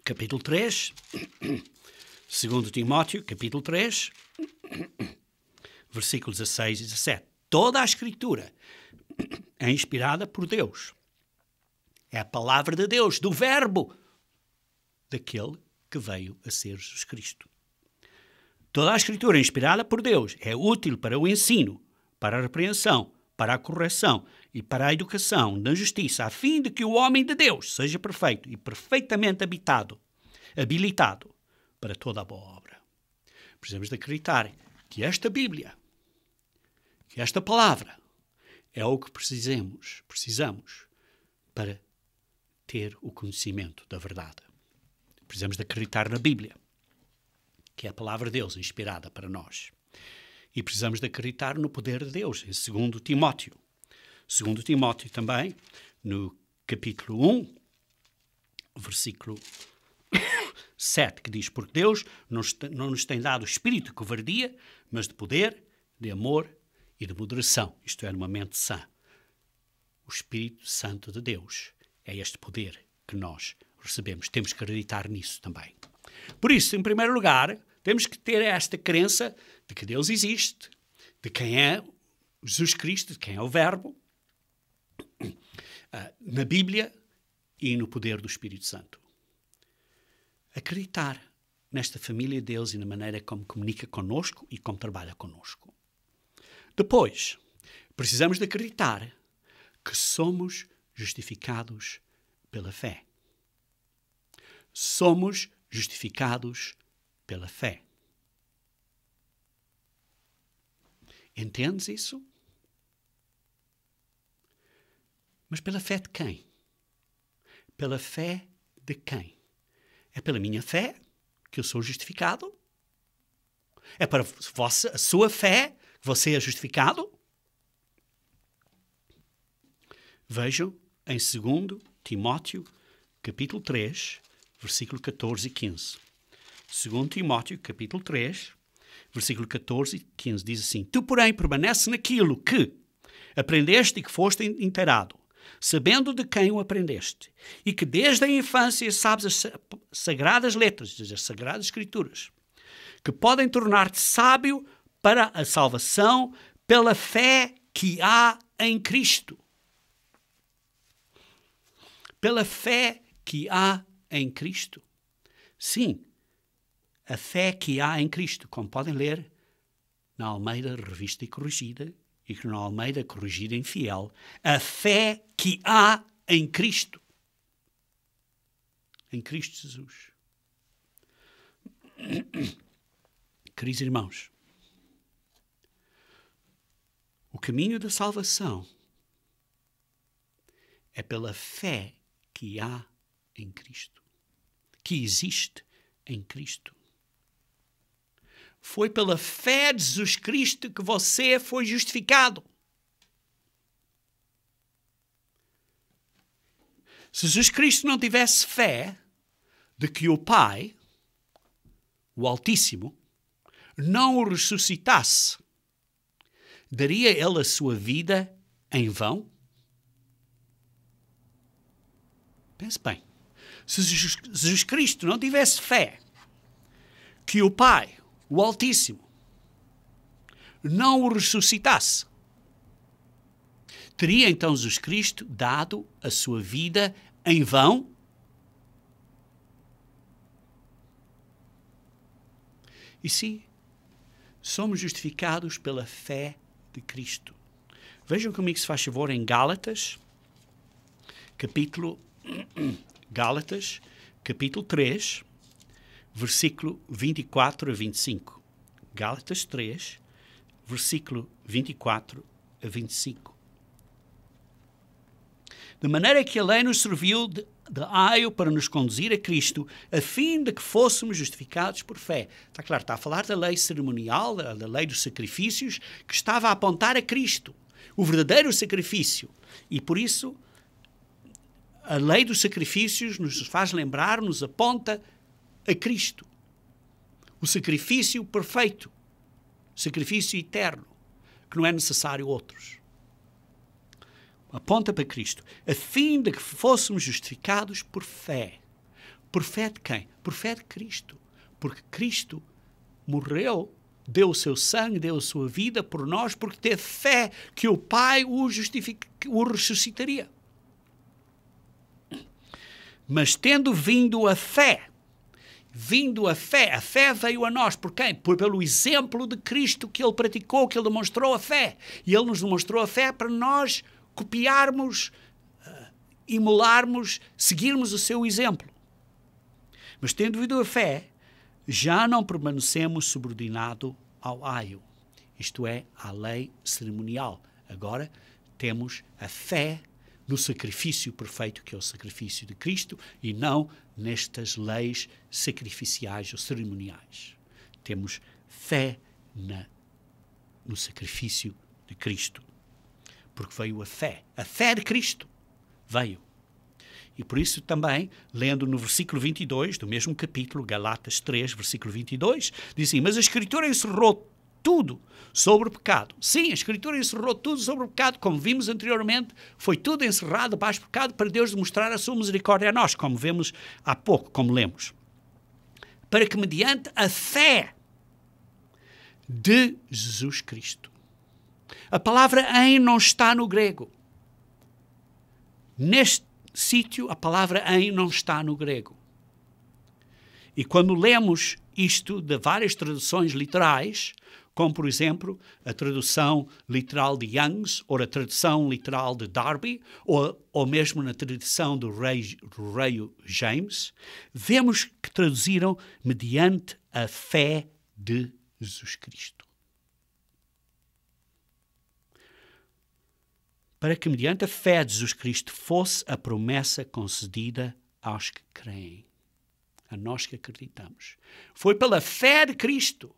capítulo 3, 2 Timóteo, capítulo 3, versículos 16 e 17. Toda a Escritura é inspirada por Deus. É a palavra de Deus, do Verbo, daquele que veio a ser Jesus Cristo. Toda a Escritura é inspirada por Deus, é útil para o ensino, para a repreensão, para a correção e para a educação na justiça, a fim de que o homem de Deus seja perfeito e perfeitamente habilitado para toda a boa obra. Precisamos de acreditar que esta Bíblia, que esta palavra, é o que precisamos para ter o conhecimento da verdade. Precisamos de acreditar na Bíblia, que é a palavra de Deus inspirada para nós. E precisamos de acreditar no poder de Deus, em 2 Timóteo. 2 Timóteo também, no capítulo 1, versículo 7, que diz: porque Deus não nos tem dado o espírito de covardia, mas de poder, de amor e de moderação. Isto é, numa mente sã. O Espírito Santo de Deus é este poder que nós recebemos. Temos que acreditar nisso também. Por isso, em primeiro lugar, temos que ter esta crença de que Deus existe, de quem é Jesus Cristo, de quem é o Verbo, na Bíblia e no poder do Espírito Santo. Acreditar nesta família de Deus e na maneira como comunica connosco e como trabalha connosco. Depois, precisamos de acreditar que somos justificados pela fé. Somos justificados pela fé. Entendes isso? Mas pela fé de quem? Pela fé de quem? É pela minha fé que eu sou justificado? É para a sua fé que você é justificado? Vejam em 2 Timóteo, capítulo 3, versículo 14 e 15. 2 Timóteo, capítulo 3, versículo 14 e 15, diz assim: tu, porém, permanece naquilo que aprendeste e que foste inteirado, sabendo de quem o aprendeste, e que desde a infância sabes as sagradas letras, as sagradas escrituras, que podem tornar-te sábio para a salvação pela fé que há em Cristo. Pela fé que há em Cristo. Sim, a fé que há em Cristo, como podem ler na Almeida Revista e Corrigida, e que na Almeida Corrigida em Fiel, a fé que há em Cristo. Em Cristo Jesus. Queridos irmãos, o caminho da salvação é pela fé que há em Cristo, que existe em Cristo. Foi pela fé de Jesus Cristo que você foi justificado. Se Jesus Cristo não tivesse fé de que o Pai, o Altíssimo, não o ressuscitasse, daria ele a sua vida em vão? Pense bem. Se Jesus Cristo não tivesse fé que o Pai, o Altíssimo, não o ressuscitasse, teria então Jesus Cristo dado a sua vida em vão? E sim, somos justificados pela fé de Cristo. Vejam comigo, se faz favor, em Gálatas, capítulo 3, versículo 24 a 25. Gálatas 3, versículo 24 a 25. De maneira que a lei nos serviu de aio para nos conduzir a Cristo, a fim de que fôssemos justificados por fé. Está claro, está a falar da lei cerimonial, da lei dos sacrifícios, que estava a apontar a Cristo, o verdadeiro sacrifício. E por isso, a lei dos sacrifícios nos faz lembrar, nos aponta a Cristo. O sacrifício perfeito, o sacrifício eterno, que não é necessário outros. Aponta para Cristo, a fim de que fôssemos justificados por fé. Por fé de quem? Por fé de Cristo. Porque Cristo morreu, deu o seu sangue, deu a sua vida por nós, porque teve fé que o Pai o ressuscitaria. Mas tendo vindo a fé, a fé veio a nós. Por quem? Pelo exemplo de Cristo que ele praticou, que ele demonstrou a fé. E ele nos demonstrou a fé para nós copiarmos, emularmos, seguirmos o seu exemplo. Mas tendo vindo a fé, já não permanecemos subordinados ao aio, isto é, à lei cerimonial. Agora temos a fé no sacrifício perfeito que é o sacrifício de Cristo e não nestas leis sacrificiais ou cerimoniais. Temos fé no sacrifício de Cristo. Porque veio a fé. A fé de Cristo veio. E por isso também, lendo no versículo 22 do mesmo capítulo, Galatas 3, versículo 22, diz assim: mas a Escritura encerrou tudo sobre o pecado. Sim, a Escritura encerrou tudo sobre o pecado, como vimos anteriormente, foi tudo encerrado debaixo do pecado para Deus demonstrar a sua misericórdia a nós, como vemos há pouco, como lemos. Para que mediante a fé de Jesus Cristo. A palavra em não está no grego. Neste sítio, a palavra em não está no grego. E quando lemos isto de várias traduções literais, como, por exemplo, a tradução literal de Young's, ou a tradução literal de Darby, ou mesmo na tradução do rei James, vemos que traduziram mediante a fé de Jesus Cristo. Para que mediante a fé de Jesus Cristo fosse a promessa concedida aos que creem, a nós que acreditamos. Foi pela fé de Cristo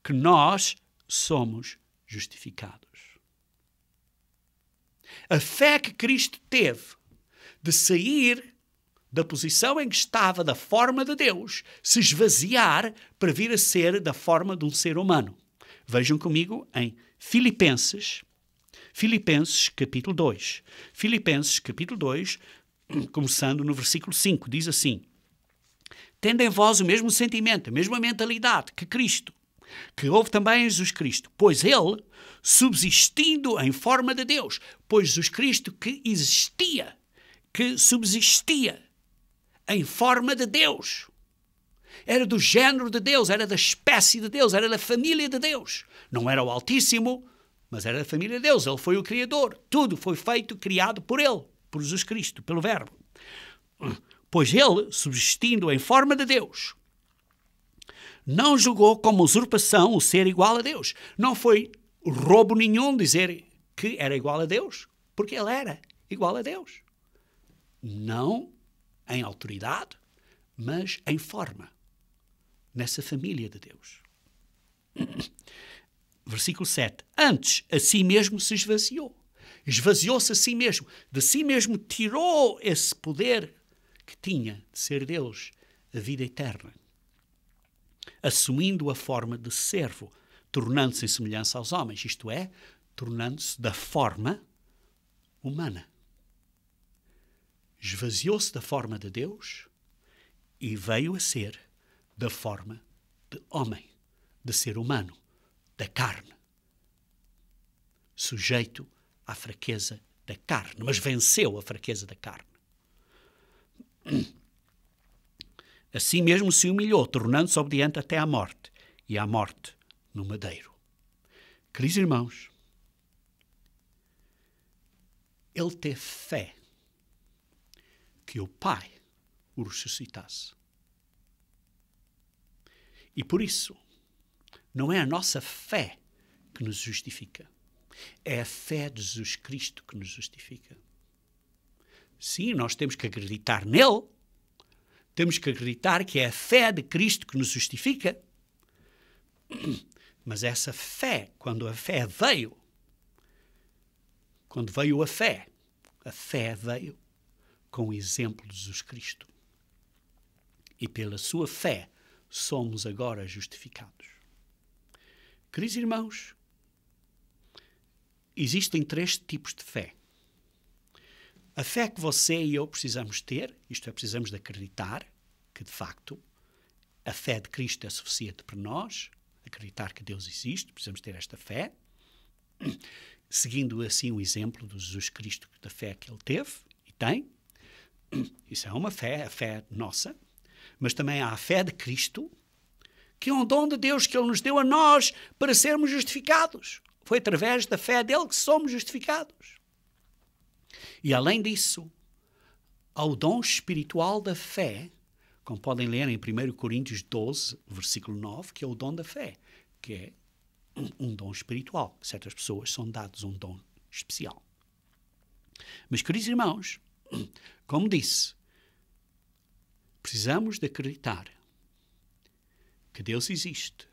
que nós somos justificados. A fé que Cristo teve de sair da posição em que estava, da forma de Deus, se esvaziar para vir a ser da forma de um ser humano. Vejam comigo em Filipenses capítulo 2. Filipenses capítulo 2, começando no versículo 5, diz assim: tendo em vós o mesmo sentimento, a mesma mentalidade que Cristo, que houve também em Jesus Cristo, pois ele, subsistindo em forma de Deus, pois Jesus Cristo que existia, que subsistia em forma de Deus, era do género de Deus, era da espécie de Deus, era da família de Deus. Não era o Altíssimo, mas era da família de Deus. Ele foi o Criador. Tudo foi feito, criado por ele, por Jesus Cristo, pelo Verbo. Pois ele, subsistindo em forma de Deus, não julgou como usurpação o ser igual a Deus. Não foi roubo nenhum dizer que era igual a Deus, porque ele era igual a Deus. Não em autoridade, mas em forma, nessa família de Deus. Versículo 7. Antes, a si mesmo se esvaziou. Esvaziou-se a si mesmo. De si mesmo tirou esse poder que tinha de ser Deus, a vida eterna, assumindo a forma de servo, tornando-se em semelhança aos homens, isto é, tornando-se da forma humana. Esvaziou-se da forma de Deus e veio a ser da forma de homem, de ser humano, da carne, sujeito à fraqueza da carne, mas venceu a fraqueza da carne. Assim mesmo se humilhou, tornando-se obediente até à morte, e à morte no madeiro. Queridos irmãos, ele teve fé que o Pai o ressuscitasse. E por isso, não é a nossa fé que nos justifica. É a fé de Jesus Cristo que nos justifica. Sim, nós temos que acreditar nele. Temos que acreditar que é a fé de Cristo que nos justifica. Mas essa fé, quando a fé veio, quando veio a fé veio com o exemplo de Jesus Cristo. E pela sua fé somos agora justificados. Queridos irmãos, existem 3 tipos de fé. A fé que você e eu precisamos ter, isto é, precisamos de acreditar que, de facto, a fé de Cristo é suficiente para nós, acreditar que Deus existe, precisamos ter esta fé, seguindo assim o exemplo de Jesus Cristo, da fé que ele teve e tem. Isso é uma fé, a fé nossa, mas também há a fé de Cristo, que é um dom de Deus que ele nos deu a nós para sermos justificados. Foi através da fé dele que somos justificados. E além disso, há o dom espiritual da fé, como podem ler em 1 Coríntios 12, versículo 9, que é o dom da fé, que é um dom espiritual. Certas pessoas são dados um dom especial. Mas, queridos irmãos, como disse, precisamos de acreditar que Deus existe,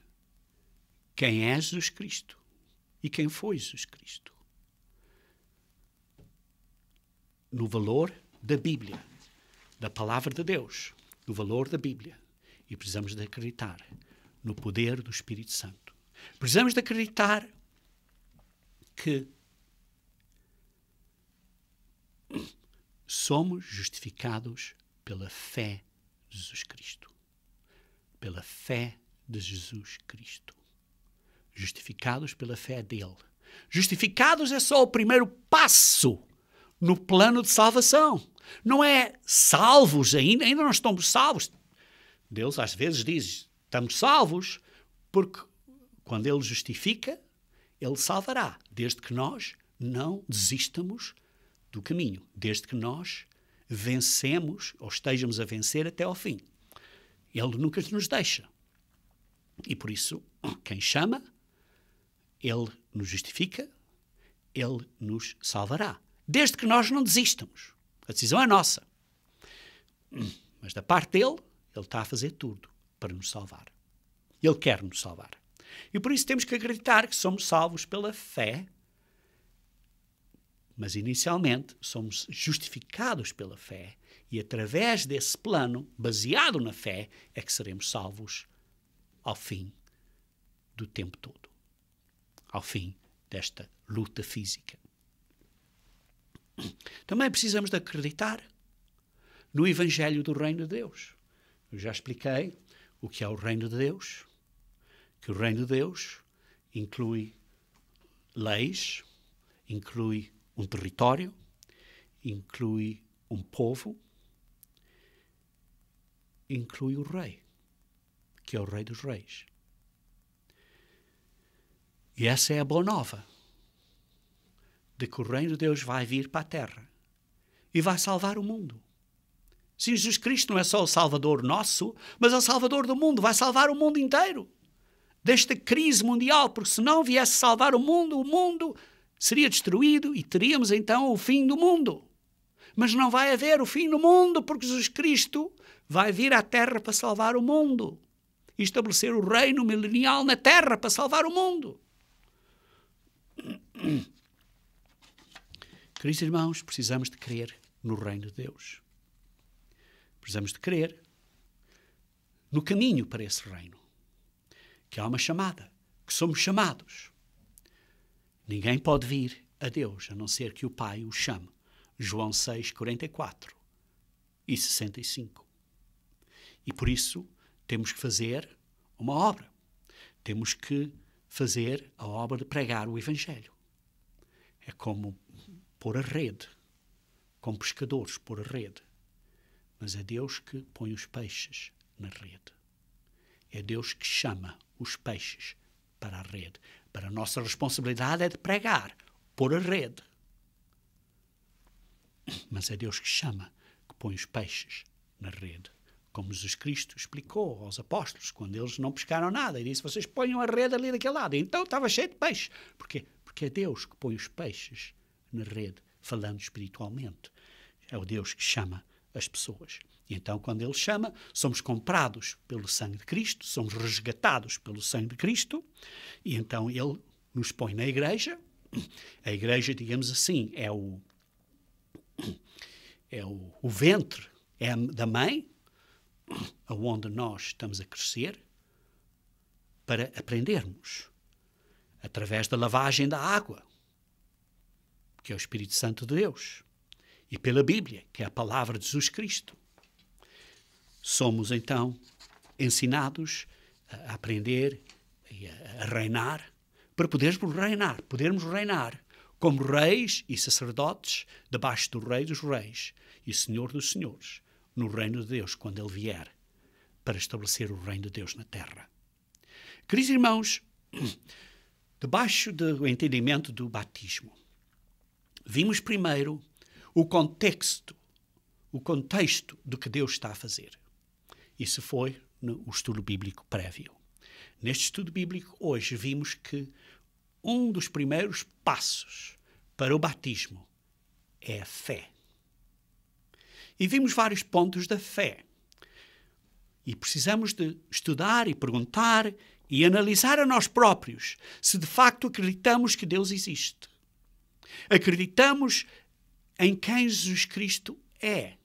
quem é Jesus Cristo e quem foi Jesus Cristo. no valor da Bíblia, da palavra de Deus, no valor da Bíblia. E precisamos de acreditar no poder do Espírito Santo. Precisamos de acreditar que somos justificados pela fé de Jesus Cristo. Pela fé de Jesus Cristo. Justificados pela fé dele. Justificados é só o primeiro passo no plano de salvação. Não é salvos ainda não estamos salvos. Deus às vezes diz, estamos salvos, porque quando ele justifica, ele salvará, desde que nós não desistamos do caminho, desde que nós vencemos ou estejamos a vencer até ao fim. Ele nunca nos deixa. E por isso, quem chama, ele nos justifica, ele nos salvará. Desde que nós não desistamos. A decisão é nossa. Mas da parte dele, ele está a fazer tudo para nos salvar. Ele quer nos salvar. E por isso temos que acreditar que somos salvos pela fé, mas inicialmente somos justificados pela fé e através desse plano, baseado na fé, é que seremos salvos ao fim do tempo todo. Ao fim desta luta física. Também precisamos de acreditar no Evangelho do Reino de Deus. Eu já expliquei o que é o Reino de Deus, que o Reino de Deus inclui leis, inclui um território, inclui um povo, inclui o Rei, que é o Rei dos Reis. E essa é a boa nova, de que o Reino de Deus vai vir para a Terra e vai salvar o mundo. Sim, Jesus Cristo não é só o Salvador nosso, mas é o Salvador do mundo, vai salvar o mundo inteiro desta crise mundial, porque se não viesse salvar o mundo seria destruído e teríamos então o fim do mundo. Mas não vai haver o fim do mundo, porque Jesus Cristo vai vir à Terra para salvar o mundo e estabelecer o reino milenial na Terra para salvar o mundo. Queridos irmãos, precisamos de crer no reino de Deus. Precisamos de crer no caminho para esse reino. Que há uma chamada, que somos chamados. Ninguém pode vir a Deus, a não ser que o Pai o chame. João 6, 44 e 65. E por isso temos que fazer uma obra. Temos que fazer a obra de pregar o Evangelho. É como pôr a rede, como pescadores pôr a rede. Mas é Deus que põe os peixes na rede. É Deus que chama os peixes para a rede. Para a nossa responsabilidade é de pregar, pôr a rede. Mas é Deus que chama, que põe os peixes na rede. Como Jesus Cristo explicou aos apóstolos, quando eles não pescaram nada. E disse, vocês ponham a rede ali daquele lado. E então estava cheio de peixes. Porquê? Porque é Deus que põe os peixes na rede, falando espiritualmente. É o Deus que chama as pessoas. E então, quando Ele chama, somos comprados pelo sangue de Cristo, somos resgatados pelo sangue de Cristo, e então Ele nos põe na igreja. A igreja, digamos assim, é o ventre da mãe, aonde nós estamos a crescer, para aprendermos, através da lavagem da água, que é o Espírito Santo de Deus, e pela Bíblia, que é a palavra de Jesus Cristo. Somos, então, ensinados a aprender e a reinar, para podermos reinar como reis e sacerdotes debaixo do Rei dos Reis e Senhor dos Senhores, no reino de Deus, quando Ele vier para estabelecer o reino de Deus na terra. Queridos irmãos, debaixo do entendimento do batismo, vimos primeiro o contexto do que Deus está a fazer. Isso foi no estudo bíblico prévio. Neste estudo bíblico, hoje, vimos que um dos primeiros passos para o batismo é a fé. E vimos vários pontos da fé. E precisamos de estudar e perguntar e analisar a nós próprios se de facto acreditamos que Deus existe. Acreditamos em quem Jesus Cristo é.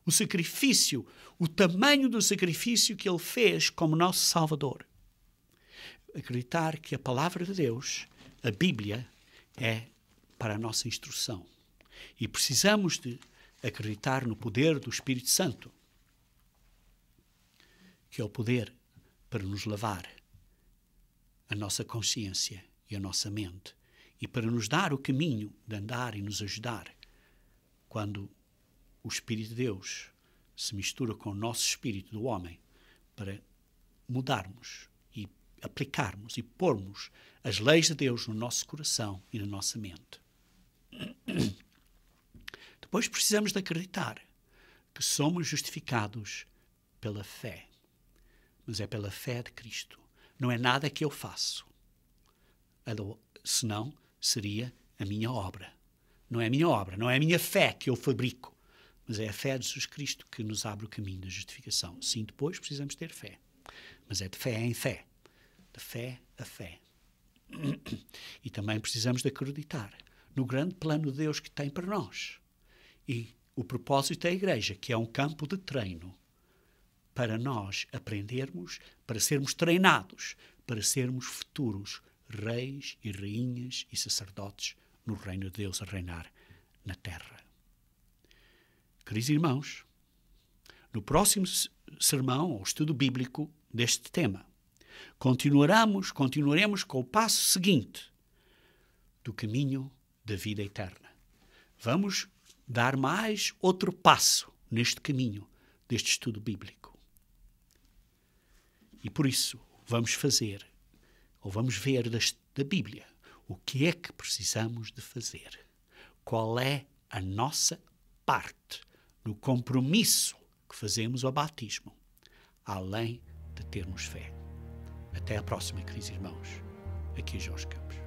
O sacrifício, o tamanho do sacrifício que Ele fez como nosso Salvador. Acreditar que a palavra de Deus, a Bíblia, é para a nossa instrução. E precisamos de acreditar no poder do Espírito Santo, que é o poder para nos lavar a nossa consciência e a nossa mente e para nos dar o caminho de andar e nos ajudar quando o Espírito de Deus se mistura com o nosso espírito do homem para mudarmos e aplicarmos e pormos as leis de Deus no nosso coração e na nossa mente. Depois precisamos de acreditar que somos justificados pela fé. Mas é pela fé de Cristo. Não é nada que eu faço. Senão seria a minha obra. Não é a minha obra, não é a minha fé que eu fabrico. Mas é a fé de Jesus Cristo que nos abre o caminho da justificação. Sim, depois precisamos ter fé. Mas é de fé em fé. De fé a fé. E também precisamos de acreditar no grande plano de Deus que tem para nós. E o propósito da igreja, que é um campo de treino para nós aprendermos, para sermos treinados, para sermos futuros reis e rainhas e sacerdotes no reino de Deus a reinar na terra. Queridos irmãos, no próximo sermão ou estudo bíblico deste tema, continuaremos com o passo seguinte do caminho da vida eterna. Vamos dar mais outro passo neste caminho deste estudo bíblico. E por isso vamos ver da Bíblia o que é que precisamos de fazer. Qual é a nossa parte no compromisso que fazemos ao batismo, além de termos fé. Até à próxima, queridos irmãos. Aqui é Jorge Campos.